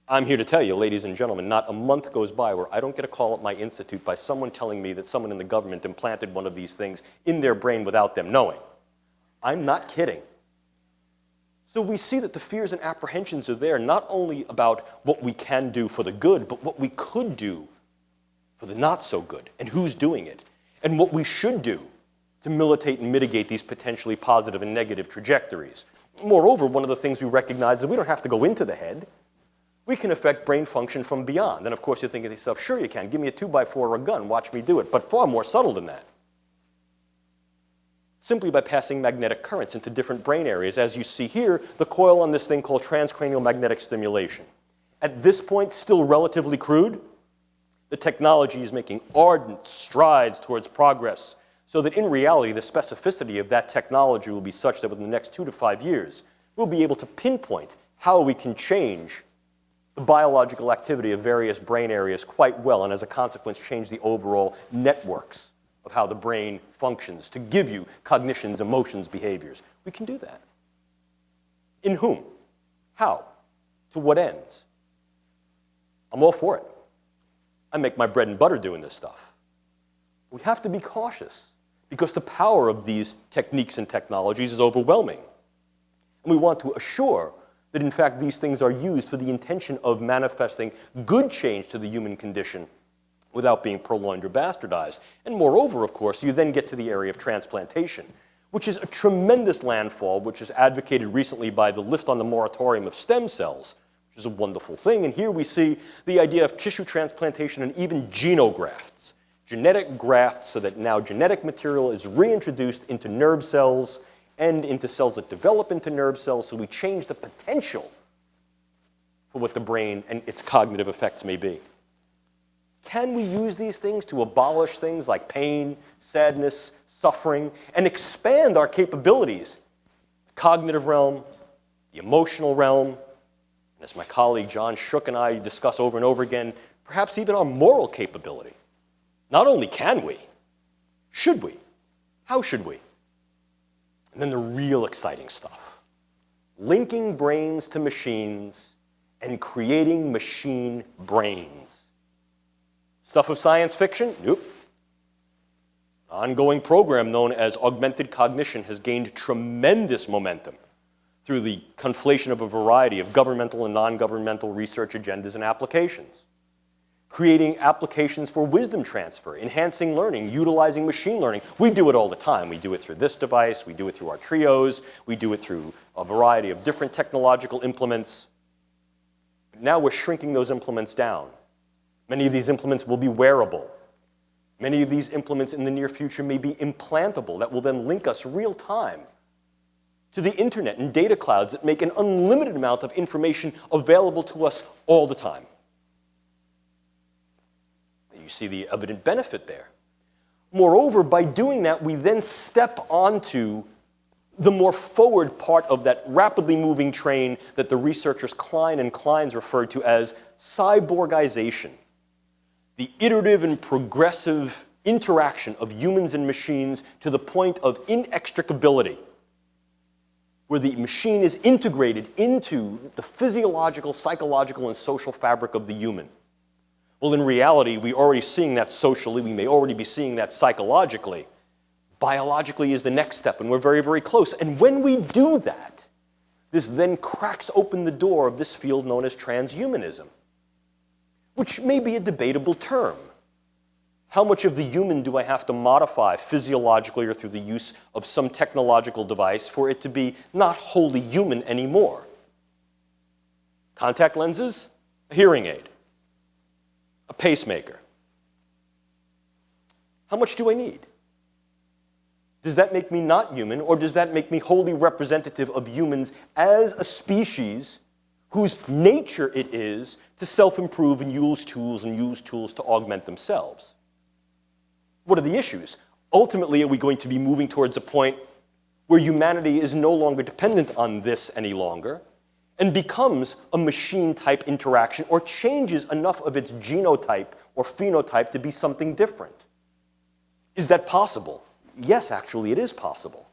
I'm here to tell you, ladies and gentlemen, not a month goes by where I don't get a call at my institute by someone telling me that someone in the government implanted one of these things in their brain without them knowing. I'm not kidding. So we see that the fears and apprehensions are there, not only about what we can do for the good, but what we could do for the not so good, and who's doing it, and what we should do to militate and mitigate these potentially positive and negative trajectories. Moreover, one of the things we recognize is we don't have to go into the head. We can affect brain function from beyond. And of course, you're thinking to yourself, sure you can. Give me a 2x4 or a gun. Watch me do it. But far more subtle than that. Simply by passing magnetic currents into different brain areas. As you see here, the coil on this thing called transcranial magnetic stimulation. At this point, still relatively crude, the technology is making ardent strides towards progress, so that in reality, the specificity of that technology will be such that within the next 2 to 5 years, we'll be able to pinpoint how we can change the biological activity of various brain areas quite well, and as a consequence, change the overall networks of how the brain functions to give you cognitions, emotions, behaviors. We can do that. In whom? How? To what ends? I'm all for it. I make my bread and butter doing this stuff. We have to be cautious because the power of these techniques and technologies is overwhelming. And we want to assure that in fact these things are used for the intention of manifesting good change to the human condition without being purloined or bastardized. And moreover, of course, you then get to the area of transplantation, which is a tremendous landfall, which is advocated recently by the lift on the moratorium of stem cells, which is a wonderful thing. And here we see the idea of tissue transplantation and even xenografts, genetic grafts, so that now genetic material is reintroduced into nerve cells and into cells that develop into nerve cells, so we change the potential for what the brain and its cognitive effects may be. Can we use these things to abolish things like pain, sadness, suffering, and expand our capabilities? The cognitive realm, the emotional realm, and as my colleague John Shook and I discuss over and over again, perhaps even our moral capability. Not only can we, should we? How should we? And then the real exciting stuff. Linking brains to machines and creating machine brains. Stuff of science fiction? Nope. An ongoing program known as Augmented Cognition has gained tremendous momentum through the conflation of a variety of governmental and non-governmental research agendas and applications. Creating applications for wisdom transfer, enhancing learning, utilizing machine learning. We do it all the time. We do it through this device, we do it through our trios, we do it through a variety of different technological implements. Now we're shrinking those implements down. Many of these implements will be wearable. Many of these implements in the near future may be implantable that will then link us real time to the internet and data clouds that make an unlimited amount of information available to us all the time. You see the evident benefit there. Moreover, by doing that, we then step onto the more forward part of that rapidly moving train that the researchers Klein and Kleins referred to as cyborgization. The iterative and progressive interaction of humans and machines to the point of inextricability, where the machine is integrated into the physiological, psychological, and social fabric of the human. Well, in reality, we're already seeing that socially. We may already be seeing that psychologically. Biologically is the next step, and we're very, very close. And when we do that, this then cracks open the door of this field known as transhumanism, which may be a debatable term. How much of the human do I have to modify physiologically or through the use of some technological device for it to be not wholly human anymore? Contact lenses, a hearing aid, a pacemaker. How much do I need? Does that make me not human, or does that make me wholly representative of humans as a species whose nature it is to self-improve and use tools to augment themselves? What are the issues? Ultimately, are we going to be moving towards a point where humanity is no longer dependent on this any longer and becomes a machine-type interaction or changes enough of its genotype or phenotype to be something different? Is that possible? Yes, actually, it is possible.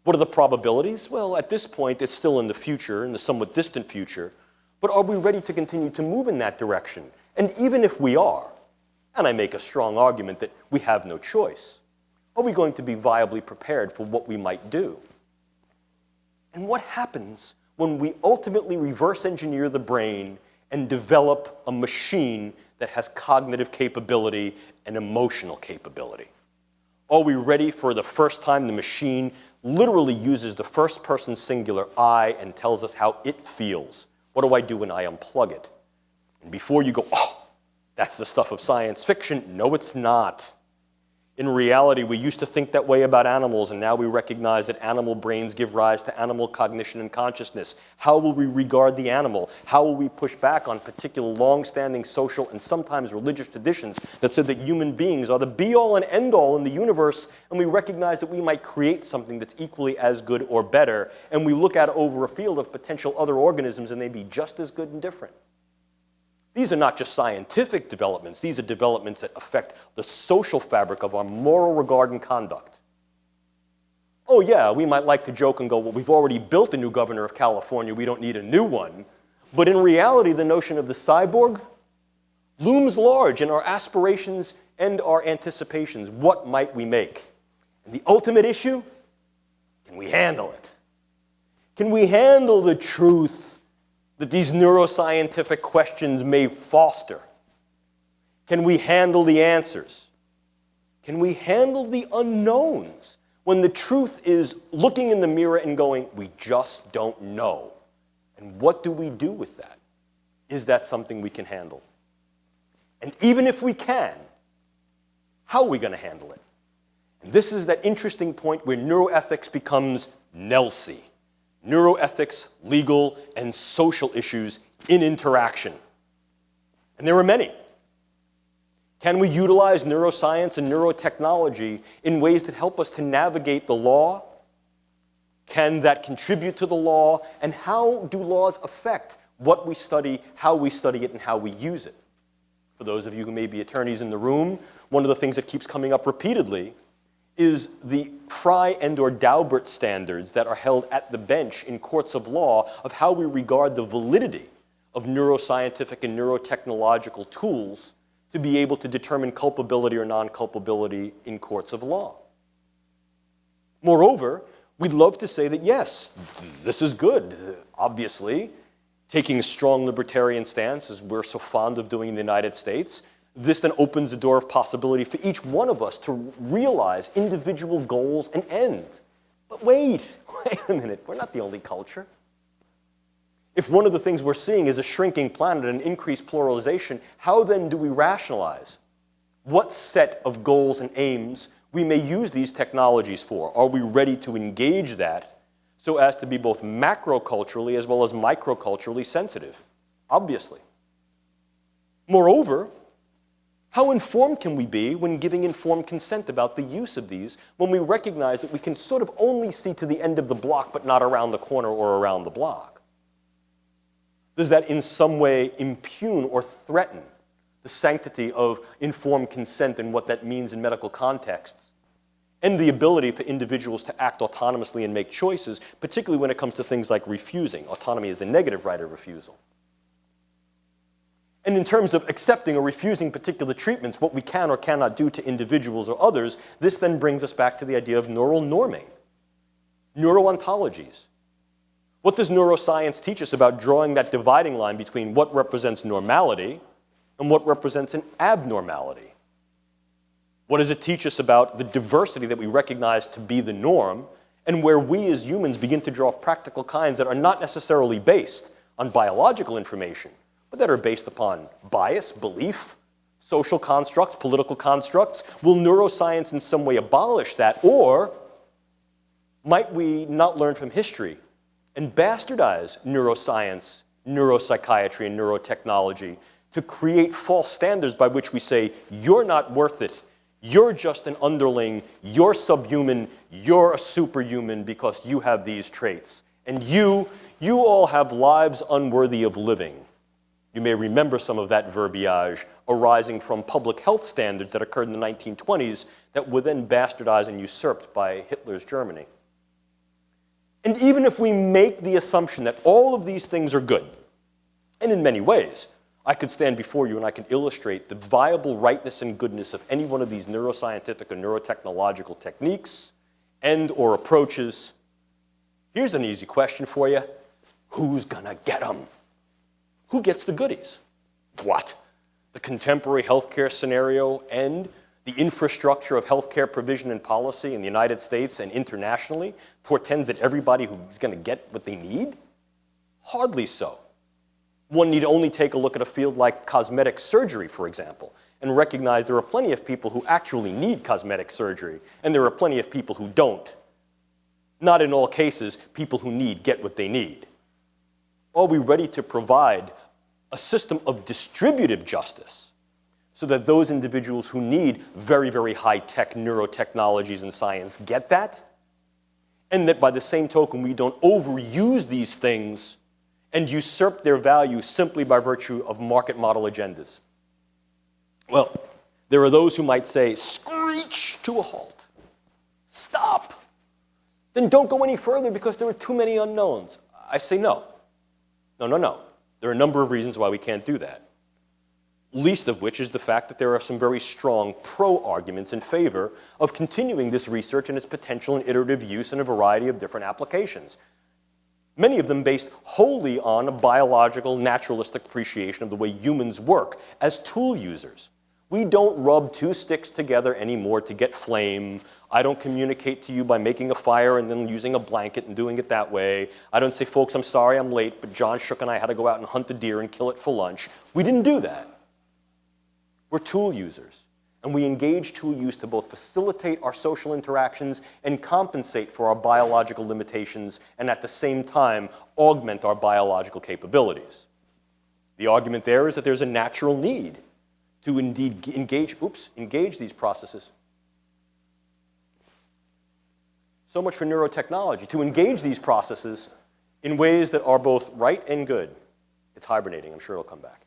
What are the probabilities? Well, at this point, it's still in the future, in the somewhat distant future, but are we ready to continue to move in that direction? And even if we are, and I make a strong argument that we have no choice, are we going to be viably prepared for what we might do? And what happens when we ultimately reverse engineer the brain and develop a machine that has cognitive capability and emotional capability? Are we ready for the first time the machine literally uses the first person singular I and tells us how it feels? What do I do when I unplug it? And before you go, oh, that's the stuff of science fiction. No, it's not. In reality, we used to think that way about animals, and now we recognize that animal brains give rise to animal cognition and consciousness. How will we regard the animal? How will we push back on particular long-standing social and sometimes religious traditions that said that human beings are the be-all and end-all in the universe, and we recognize that we might create something that's equally as good or better, and we look out over a field of potential other organisms, and they be just as good and different? These are not just scientific developments. These are developments that affect the social fabric of our moral regard and conduct. Oh yeah, we might like to joke and go, well, we've already built a new governor of California. We don't need a new one. But in reality, the notion of the cyborg looms large in our aspirations and our anticipations. What might we make? And the ultimate issue, can we handle it? Can we handle the truth that these neuroscientific questions may foster? Can we handle the answers? Can we handle the unknowns? When the truth is looking in the mirror and going, we just don't know. And what do we do with that? Is that something we can handle? And even if we can, how are we going to handle it? And this is that interesting point where neuroethics becomes NELSI. Neuroethics, legal, and social issues in interaction. And there are many. Can we utilize neuroscience and neurotechnology in ways that help us to navigate the law? Can that contribute to the law? And how do laws affect what we study, how we study it, and how we use it? For those of you who may be attorneys in the room, one of the things that keeps coming up repeatedly is the Frye and/or Daubert standards that are held at the bench in courts of law of how we regard the validity of neuroscientific and neurotechnological tools to be able to determine culpability or non-culpability in courts of law. Moreover, we'd love to say that, yes, this is good, obviously. Taking a strong libertarian stance, as we're so fond of doing in the United States, this then opens the door of possibility for each one of us to realize individual goals and ends. But wait a minute, we're not the only culture. If one of the things we're seeing is a shrinking planet and increased pluralization, how then do we rationalize what set of goals and aims we may use these technologies for? Are we ready to engage that so as to be both macroculturally as well as microculturally sensitive? Obviously. Moreover, how informed can we be when giving informed consent about the use of these when we recognize that we can sort of only see to the end of the block but not around the corner or around the block? Does that in some way impugn or threaten the sanctity of informed consent and what that means in medical contexts, and the ability for individuals to act autonomously and make choices, particularly when it comes to things like refusing? Autonomy is the negative right of refusal. And in terms of accepting or refusing particular treatments, what we can or cannot do to individuals or others, this then brings us back to the idea of neural norming, neuroontologies. What does neuroscience teach us about drawing that dividing line between what represents normality and what represents an abnormality? What does it teach us about the diversity that we recognize to be the norm, and where we as humans begin to draw practical kinds that are not necessarily based on biological information, but that are based upon bias, belief, social constructs, political constructs? Will neuroscience in some way abolish that, or might we not learn from history and bastardize neuroscience, neuropsychiatry, and neurotechnology to create false standards by which we say, you're not worth it, you're just an underling, you're subhuman, you're a superhuman because you have these traits. And you all have lives unworthy of living. You may remember some of that verbiage arising from public health standards that occurred in the 1920s that were then bastardized and usurped by Hitler's Germany. And even if we make the assumption that all of these things are good, and in many ways, I could stand before you and I can illustrate the viable rightness and goodness of any one of these neuroscientific or neurotechnological techniques and or approaches. Here's an easy question for you. Who's gonna get them? Who gets the goodies? What? The contemporary healthcare scenario and the infrastructure of healthcare provision and policy in the United States and internationally portends that everybody who's going to get what they need? Hardly so. One need only take a look at a field like cosmetic surgery, for example, and recognize there are plenty of people who actually need cosmetic surgery, and there are plenty of people who don't. Not in all cases, people who need get what they need. Are we ready to provide a system of distributive justice so that those individuals who need very, very high-tech neurotechnologies and science get that? And that by the same token, we don't overuse these things and usurp their value simply by virtue of market model agendas? Well, there are those who might say, screech to a halt. Stop. Then don't go any further because there are too many unknowns. I say no. No. There are a number of reasons why we can't do that. Least of which is the fact that there are some very strong pro-arguments in favor of continuing this research and its potential and iterative use in a variety of different applications. Many of them based wholly on a biological, naturalistic appreciation of the way humans work as tool users. We don't rub two sticks together anymore to get flame. I don't communicate to you by making a fire and then using a blanket and doing it that way. I don't say, folks, I'm sorry I'm late, but John Shook and I had to go out and hunt a deer and kill it for lunch. We didn't do that. We're tool users. And we engage tool use to both facilitate our social interactions and compensate for our biological limitations, and at the same time, augment our biological capabilities. The argument there is that there's a natural need to indeed engage these processes. So much for neurotechnology, to engage these processes in ways that are both right and good. It's hibernating, I'm sure it'll come back.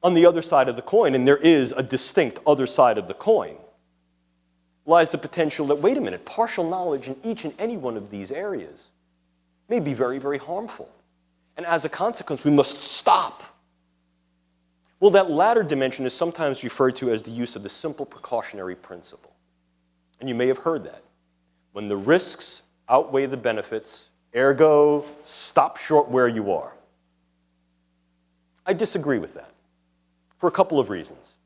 On the other side of the coin, and there is a distinct other side of the coin, lies the potential that, wait a minute, partial knowledge in each and any one of these areas may be very, very harmful. And as a consequence, we must stop. Well, that latter dimension is sometimes referred to as the use of the simple precautionary principle. And you may have heard that. When the risks outweigh the benefits, ergo, stop short where you are. I disagree with that for a couple of reasons.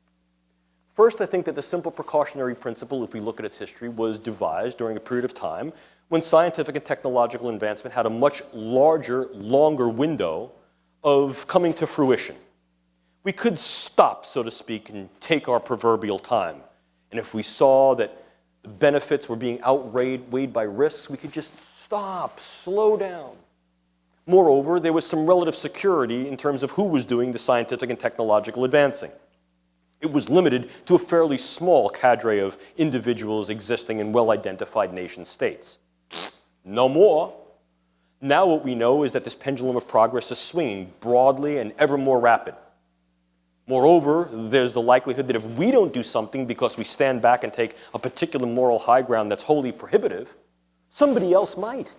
First, I think that the simple precautionary principle, if we look at its history, was devised during a period of time when scientific and technological advancement had a much larger, longer window of coming to fruition. We could stop, so to speak, and take our proverbial time. And if we saw that the benefits were being outweighed by risks, we could just stop, slow down. Moreover, there was some relative security in terms of who was doing the scientific and technological advancing. It was limited to a fairly small cadre of individuals existing in well-identified nation states. No more. Now what we know is that this pendulum of progress is swinging broadly and ever more rapid. Moreover, there's the likelihood that if we don't do something because we stand back and take a particular moral high ground that's wholly prohibitive, somebody else might.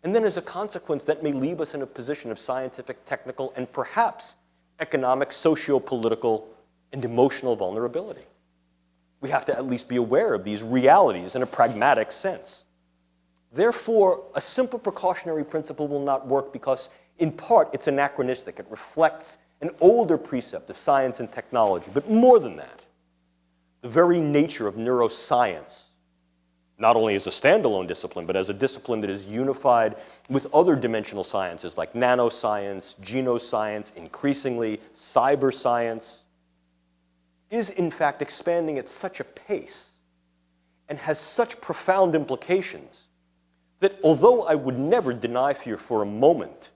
And then as a consequence, that may leave us in a position of scientific, technical, and perhaps economic, socio-political, and emotional vulnerability. We have to at least be aware of these realities in a pragmatic sense. Therefore, a simple precautionary principle will not work because, in part, it's anachronistic. It reflects an older precept of science and technology. But more than that, the very nature of neuroscience, not only as a standalone discipline, but as a discipline that is unified with other dimensional sciences like nanoscience, genoscience, increasingly cyber science, is in fact expanding at such a pace and has such profound implications that although I would never deny for a moment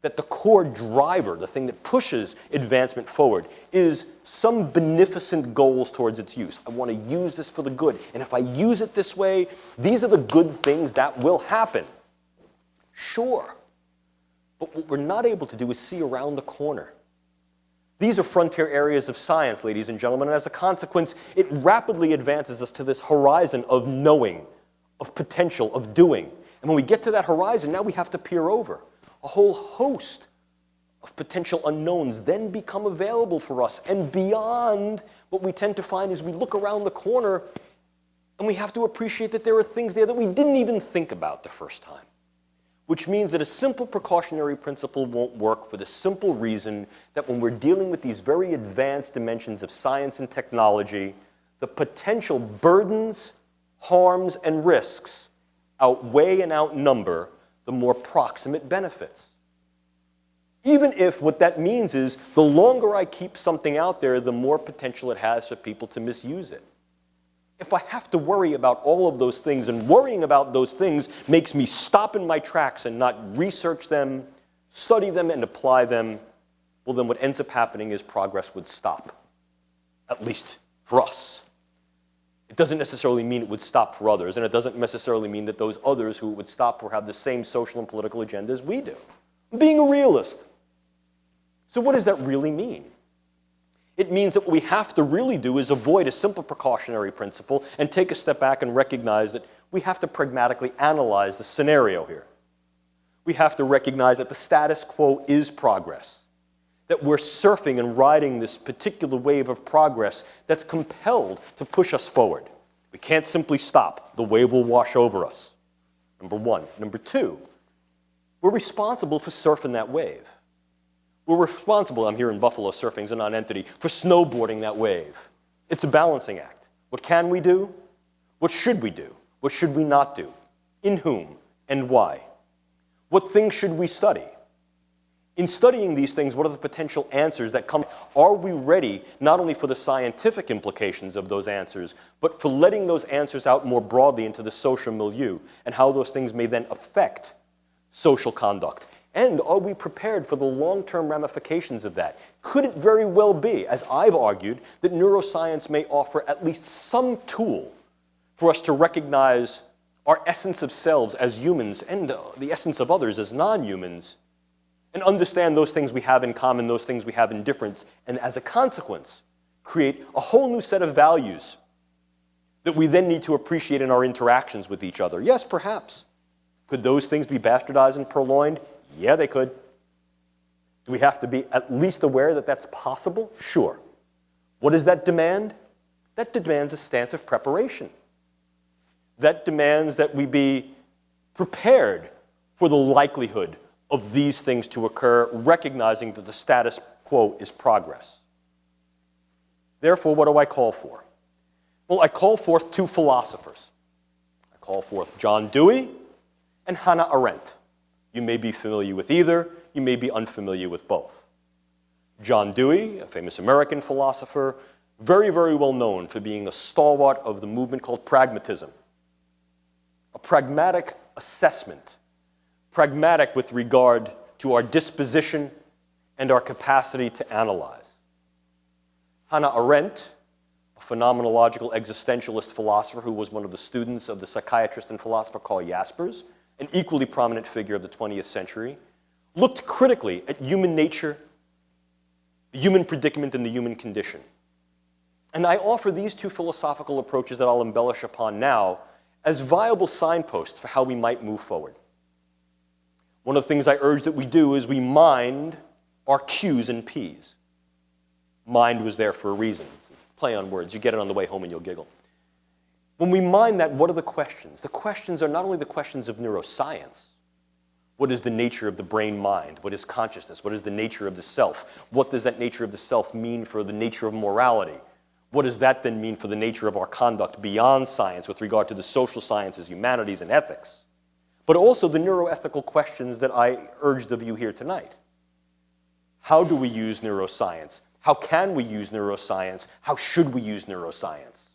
that the core driver, the thing that pushes advancement forward, is some beneficent goals towards its use. I want to use this for the good. And if I use it this way, these are the good things that will happen. Sure. But what we're not able to do is see around the corner. These are frontier areas of science, ladies and gentlemen, and as a consequence, it rapidly advances us to this horizon of knowing, of potential, of doing. And when we get to that horizon, now we have to peer over. A whole host of potential unknowns then become available for us. And beyond, what we tend to find is we look around the corner and we have to appreciate that there are things there that we didn't even think about the first time. Which means that a simple precautionary principle won't work for the simple reason that when we're dealing with these very advanced dimensions of science and technology, the potential burdens, harms, and risks outweigh and outnumber the more proximate benefits. Even if what that means is the longer I keep something out there, the more potential it has for people to misuse it. If I have to worry about all of those things, and worrying about those things makes me stop in my tracks and not research them, study them, and apply them, well, then what ends up happening is progress would stop, at least for us. It doesn't necessarily mean it would stop for others, and it doesn't necessarily mean that those others who it would stop for have the same social and political agenda as we do. I'm being a realist. So what does that really mean? It means that what we have to really do is avoid a simple precautionary principle and take a step back and recognize that we have to pragmatically analyze the scenario here. We have to recognize that the status quo is progress, that we're surfing and riding this particular wave of progress that's compelled to push us forward. We can't simply stop. The wave will wash over us, number one. Number two, we're responsible for surfing that wave. We're responsible, I'm here in Buffalo surfing as a non-entity, for snowboarding that wave. It's a balancing act. What can we do? What should we do? What should we not do? In whom and why? What things should we study? In studying these things, what are the potential answers that come? Are we ready not only for the scientific implications of those answers, but for letting those answers out more broadly into the social milieu and how those things may then affect social conduct? And are we prepared for the long-term ramifications of that? Could it very well be, as I've argued, that neuroscience may offer at least some tool for us to recognize our essence of selves as humans and the essence of others as non-humans, and understand those things we have in common, those things we have in difference, and as a consequence, create a whole new set of values that we then need to appreciate in our interactions with each other? Yes, perhaps. Could those things be bastardized and purloined? Yeah, they could. Do we have to be at least aware that that's possible? Sure. What does that demand? That demands a stance of preparation. That demands that we be prepared for the likelihood of these things to occur, recognizing that the status quo is progress. Therefore, what do I call for? Well, I call forth two philosophers. I call forth John Dewey and Hannah Arendt. You may be familiar with either, you may be unfamiliar with both. John Dewey, a famous American philosopher, very, very well known for being a stalwart of the movement called pragmatism. A pragmatic assessment, pragmatic with regard to our disposition and our capacity to analyze. Hannah Arendt, a phenomenological existentialist philosopher who was one of the students of the psychiatrist and philosopher Karl Jaspers, an equally prominent figure of the 20th century, looked critically at human nature, the human predicament, and the human condition. And I offer these two philosophical approaches that I'll embellish upon now as viable signposts for how we might move forward. One of the things I urge that we do is we mind our Q's and P's. Mind was there for a reason. Play on words. You get it on the way home and you'll giggle. When we mind that, what are the questions? The questions are not only the questions of neuroscience. What is the nature of the brain-mind? What is consciousness? What is the nature of the self? What does that nature of the self mean for the nature of morality? What does that then mean for the nature of our conduct beyond science with regard to the social sciences, humanities, and ethics? But also the neuroethical questions that I urged of you here tonight. How do we use neuroscience? How can we use neuroscience? How should we use neuroscience?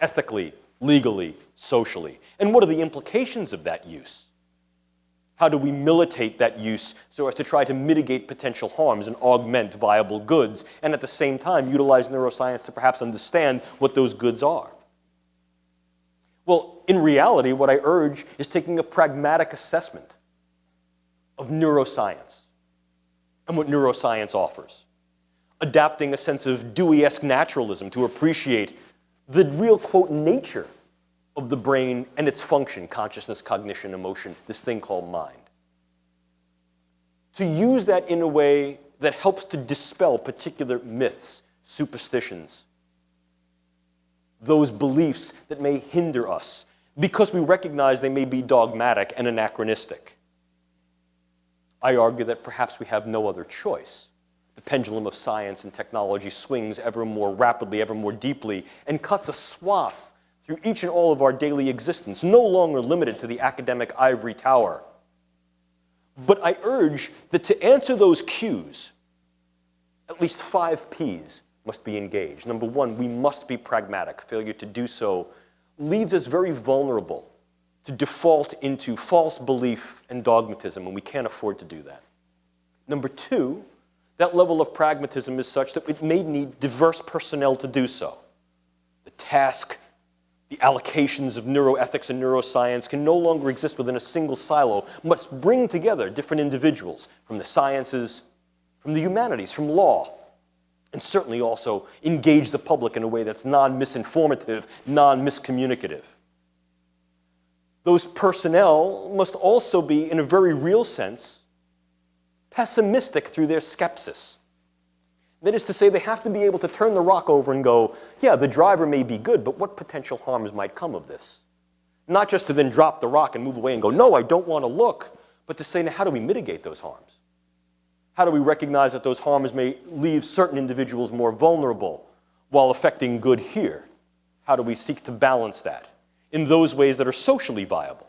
Ethically, legally, socially. And what are the implications of that use? How do we militate that use so as to try to mitigate potential harms and augment viable goods, and at the same time utilize neuroscience to perhaps understand what those goods are? Well, in reality, what I urge is taking a pragmatic assessment of neuroscience and what neuroscience offers. Adapting a sense of Dewey-esque naturalism to appreciate the real, quote, nature of the brain and its function, consciousness, cognition, emotion, this thing called mind. To use that in a way that helps to dispel particular myths, superstitions, those beliefs that may hinder us because we recognize they may be dogmatic and anachronistic. I argue that perhaps we have no other choice. The pendulum of science and technology swings ever more rapidly, ever more deeply, and cuts a swath through each and all of our daily existence, no longer limited to the academic ivory tower. But I urge that to answer those cues, at least 5 Ps must be engaged. Number one, we must be pragmatic. Failure to do so leaves us very vulnerable to default into false belief and dogmatism, and we can't afford to do that. Number two, that level of pragmatism is such that it may need diverse personnel to do so. The task, the allocations of neuroethics and neuroscience can no longer exist within a single silo, must bring together different individuals from the sciences, from the humanities, from law, and certainly also engage the public in a way that's non-misinformative, non-miscommunicative. Those personnel must also be, in a very real sense, pessimistic through their skepsis. That is to say, they have to be able to turn the rock over and go, yeah, the driver may be good, but what potential harms might come of this? Not just to then drop the rock and move away and go, no, I don't want to look, but to say, now, how do we mitigate those harms? How do we recognize that those harms may leave certain individuals more vulnerable while affecting good here? How do we seek to balance that in those ways that are socially viable?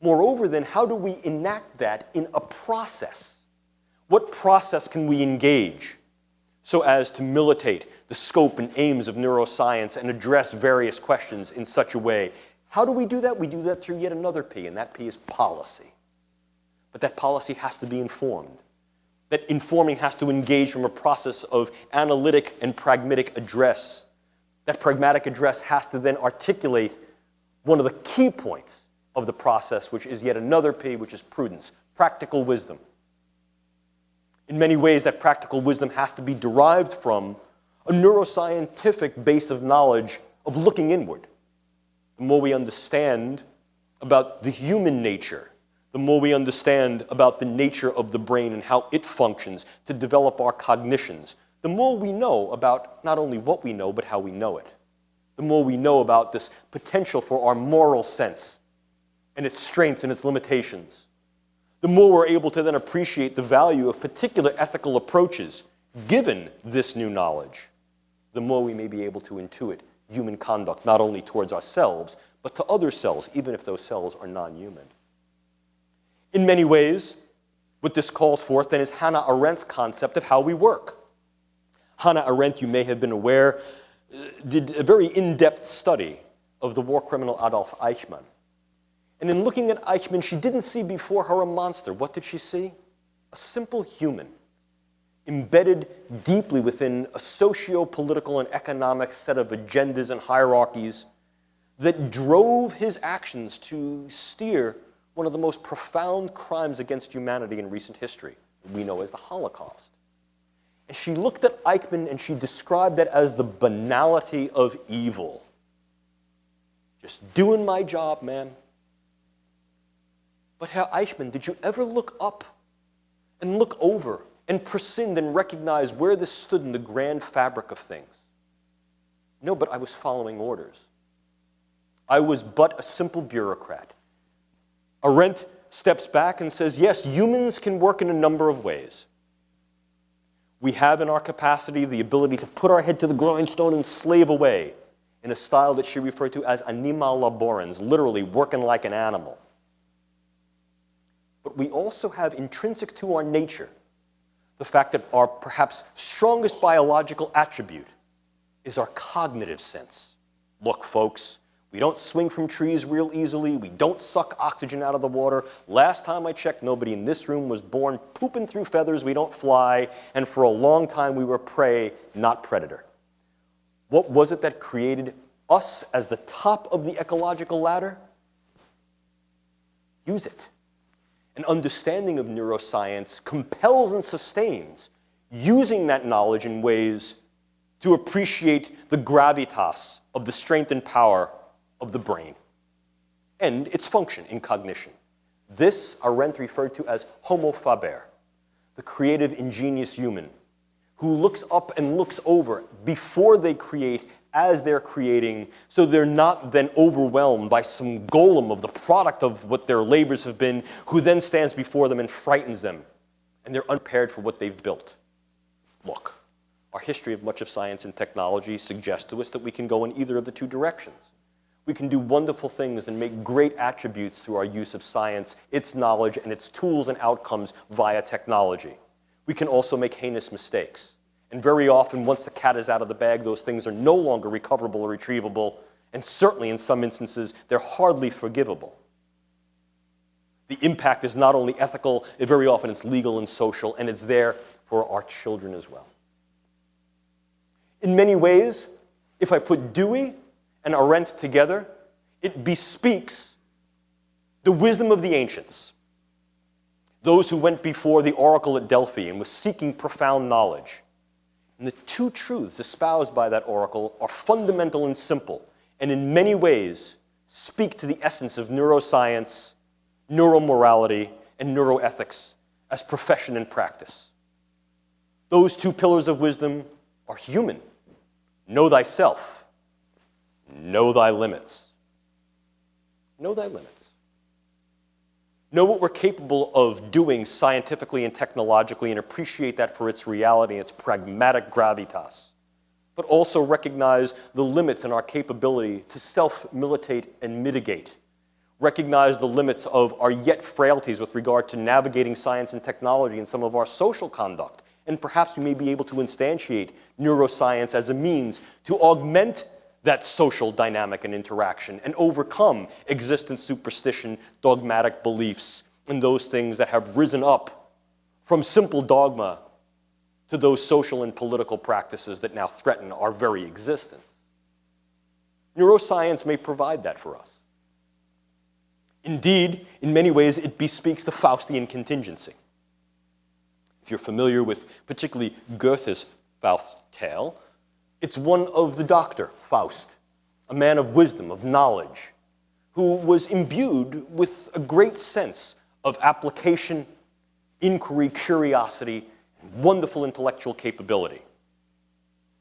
Moreover, then, how do we enact that in a process? What process can we engage so as to militate the scope and aims of neuroscience and address various questions in such a way? How do we do that? We do that through yet another P, and that P is policy. But that policy has to be informed. That informing has to engage from a process of analytic and pragmatic address. That pragmatic address has to then articulate one of the key points of the process, which is yet another P, which is prudence, practical wisdom. In many ways, that practical wisdom has to be derived from a neuroscientific base of knowledge of looking inward. The more we understand about the human nature, the more we understand about the nature of the brain and how it functions to develop our cognitions, the more we know about not only what we know, but how we know it. The more we know about this potential for our moral sense and its strengths and its limitations, the more we're able to then appreciate the value of particular ethical approaches given this new knowledge, the more we may be able to intuit human conduct, not only towards ourselves, but to other cells, even if those cells are non-human. In many ways, what this calls forth then is Hannah Arendt's concept of how we work. Hannah Arendt, you may have been aware, did a very in-depth study of the war criminal Adolf Eichmann. And in looking at Eichmann, she didn't see before her a monster. What did she see? A simple human, embedded deeply within a socio-political and economic set of agendas and hierarchies that drove his actions to steer one of the most profound crimes against humanity in recent history, we know as the Holocaust. And she looked at Eichmann and she described it as the banality of evil. Just doing my job, man. But Herr Eichmann, did you ever look up and look over and prescind and recognize where this stood in the grand fabric of things? No, but I was following orders. I was but a simple bureaucrat. Arendt steps back and says, yes, humans can work in a number of ways. We have in our capacity the ability to put our head to the grindstone and slave away in a style that she referred to as animal laborans, literally working like an animal. But we also have intrinsic to our nature the fact that our perhaps strongest biological attribute is our cognitive sense. Look, folks, we don't swing from trees real easily. We don't suck oxygen out of the water. Last time I checked, nobody in this room was born pooping through feathers. We don't fly. And for a long time, we were prey, not predator. What was it that created us as the top of the ecological ladder? Use it. An understanding of neuroscience compels and sustains using that knowledge in ways to appreciate the gravitas of the strength and power of the brain and its function in cognition. This Arendt referred to as homo faber, the creative, ingenious human who looks up and looks over before they create as they're creating, so they're not then overwhelmed by some golem of the product of what their labors have been, who then stands before them and frightens them, and they're unprepared for what they've built. Look, our history of much of science and technology suggests to us that we can go in either of the two directions. We can do wonderful things and make great attributes through our use of science, its knowledge, and its tools and outcomes via technology. We can also make heinous mistakes. And very often, once the cat is out of the bag, those things are no longer recoverable or retrievable, and certainly in some instances, they're hardly forgivable. The impact is not only ethical, very often it's legal and social, and it's there for our children as well. In many ways, if I put Dewey and Arendt together, it bespeaks the wisdom of the ancients, those who went before the oracle at Delphi and was seeking profound knowledge. And the two truths espoused by that oracle are fundamental and simple, and in many ways speak to the essence of neuroscience, neuromorality, and neuroethics as profession and practice. Those two pillars of wisdom are human. Know thyself. Know thy limits. Know thy limits. know what we're capable of doing scientifically and technologically and appreciate that for its reality and its pragmatic gravitas, but also recognize the limits in our capability to self-militate and mitigate, recognize the limits of our yet frailties with regard to navigating science and technology and some of our social conduct, and perhaps we may be able to instantiate neuroscience as a means to augment that social dynamic and interaction and overcome existence, superstition, dogmatic beliefs, and those things that have risen up from simple dogma to those social and political practices that now threaten our very existence. Neuroscience may provide that for us. Indeed, in many ways, it bespeaks the Faustian contingency. If you're familiar with particularly Goethe's Faust tale, it's one of the doctor, Faust, a man of wisdom, of knowledge, who was imbued with a great sense of application, inquiry, curiosity, and wonderful intellectual capability.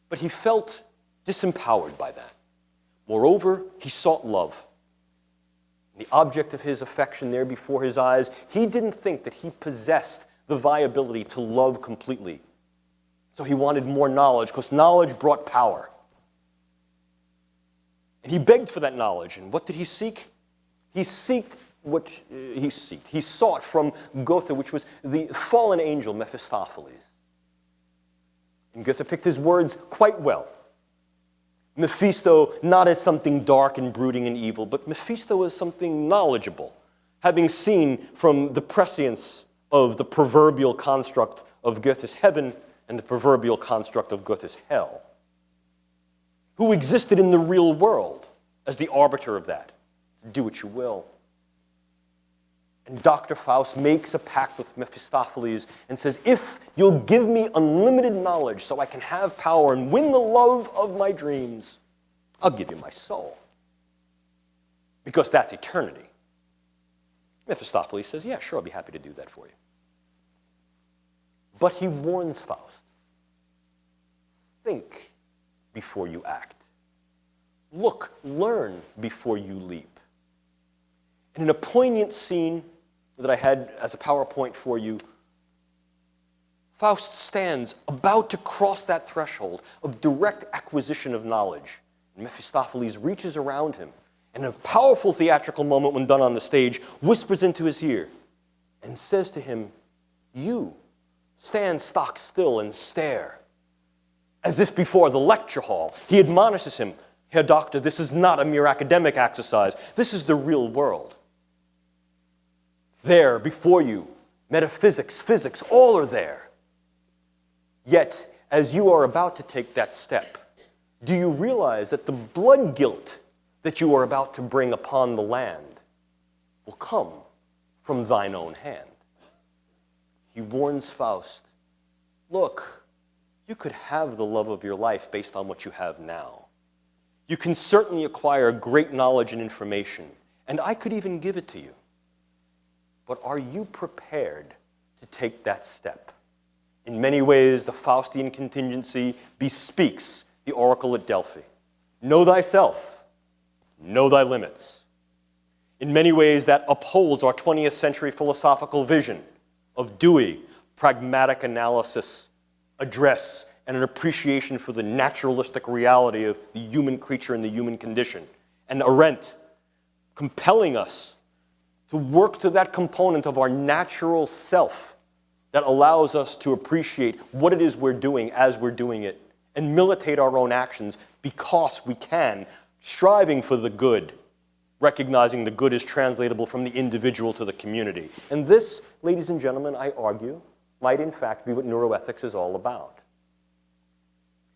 But he felt disempowered by that. Moreover, he sought love. The object of his affection there before his eyes, he didn't think that he possessed the viability to love completely. So he wanted more knowledge, because knowledge brought power. And he begged for that knowledge. And what did he seek? He sought from Goethe, which was the fallen angel Mephistopheles. And Goethe picked his words quite well. Mephisto not as something dark and brooding and evil, but Mephisto as something knowledgeable, having seen from the prescience of the proverbial construct of Goethe's heaven and the proverbial construct of Goethe's hell, who existed in the real world as the arbiter of that. Do what you will. And Dr. Faust makes a pact with Mephistopheles and says, if you'll give me unlimited knowledge so I can have power and win the love of my dreams, I'll give you my soul. Because that's eternity. Mephistopheles says, yeah, sure, I'll be happy to do that for you. But he warns Faust, think before you act. Look, learn before you leap. And in a poignant scene that I had as a PowerPoint for you, Faust stands about to cross that threshold of direct acquisition of knowledge. And Mephistopheles reaches around him, and in a powerful theatrical moment when done on the stage, whispers into his ear and says to him, you stand stock still and stare. As if before the lecture hall, he admonishes him, Herr Doctor, this is not a mere academic exercise. This is the real world. There, before you, metaphysics, physics, all are there. Yet, as you are about to take that step, do you realize that the blood guilt that you are about to bring upon the land will come from thine own hand? He warns Faust, look, you could have the love of your life based on what you have now. You can certainly acquire great knowledge and information, and I could even give it to you. But are you prepared to take that step? In many ways, the Faustian contingency bespeaks the oracle at Delphi. Know thyself, know thy limits. In many ways, that upholds our 20th century philosophical vision of Dewey, pragmatic analysis, address, and an appreciation for the naturalistic reality of the human creature and the human condition. And Arendt, compelling us to work to that component of our natural self that allows us to appreciate what it is we're doing as we're doing it and militate our own actions because we can, striving for the good, recognizing the good is translatable from the individual to the community. And this, ladies and gentlemen, I argue, might in fact be what neuroethics is all about.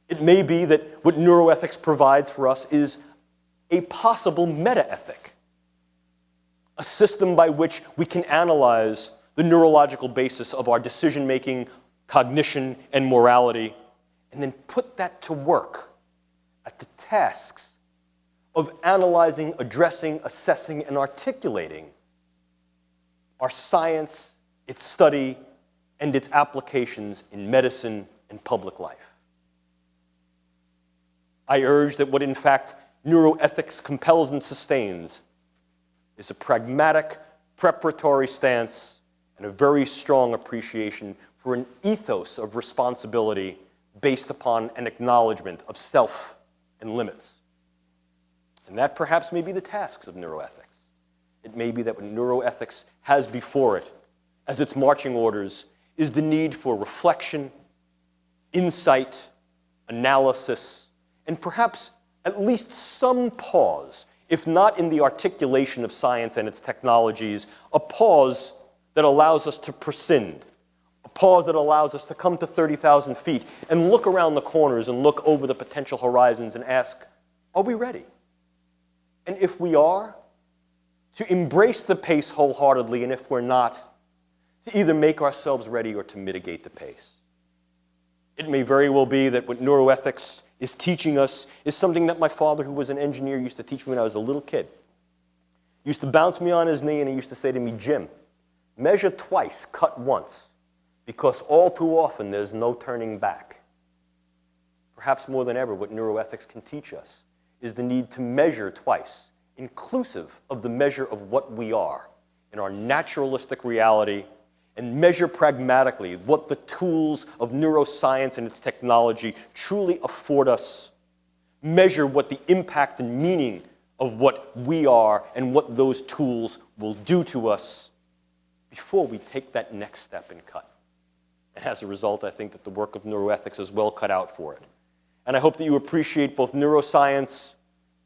It may be that what neuroethics provides for us is a possible meta-ethic, a system by which we can analyze the neurological basis of our decision-making, cognition, and morality, and then put that to work at the tasks of analyzing, addressing, assessing, and articulating our science, its study, and its applications in medicine and public life. I urge that what in fact neuroethics compels and sustains is a pragmatic, preparatory stance, and a very strong appreciation for an ethos of responsibility based upon an acknowledgement of self and limits. And that perhaps may be the tasks of neuroethics. It may be that what neuroethics has before it, as its marching orders, is the need for reflection, insight, analysis, and perhaps at least some pause, if not in the articulation of science and its technologies, a pause that allows us to prescind, a pause that allows us to come to 30,000 feet and look around the corners and look over the potential horizons and ask, are we ready? And if we are, to embrace the pace wholeheartedly, and if we're not, to either make ourselves ready or to mitigate the pace. It may very well be that what neuroethics is teaching us is something that my father, who was an engineer, used to teach me when I was a little kid. He used to bounce me on his knee and he used to say to me, Jim, measure twice, cut once, because all too often there's no turning back. Perhaps more than ever, what neuroethics can teach us is the need to measure twice, inclusive of the measure of what we are in our naturalistic reality, and measure pragmatically what the tools of neuroscience and its technology truly afford us, measure what the impact and meaning of what we are and what those tools will do to us before we take that next step and cut. And as a result, I think that the work of neuroethics is well cut out for it. And I hope that you appreciate both neuroscience,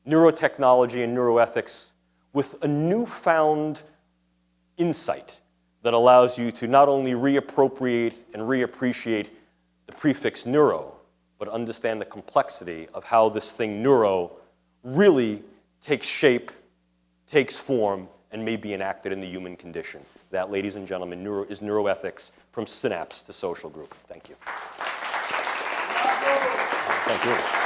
neurotechnology, and neuroethics with a newfound insight that allows you to not only reappropriate and reappreciate the prefix neuro, but understand the complexity of how this thing neuro really takes shape, takes form, and may be enacted in the human condition. That, ladies and gentlemen, is neuroethics from Synapse to social group. Thank you. Thank you.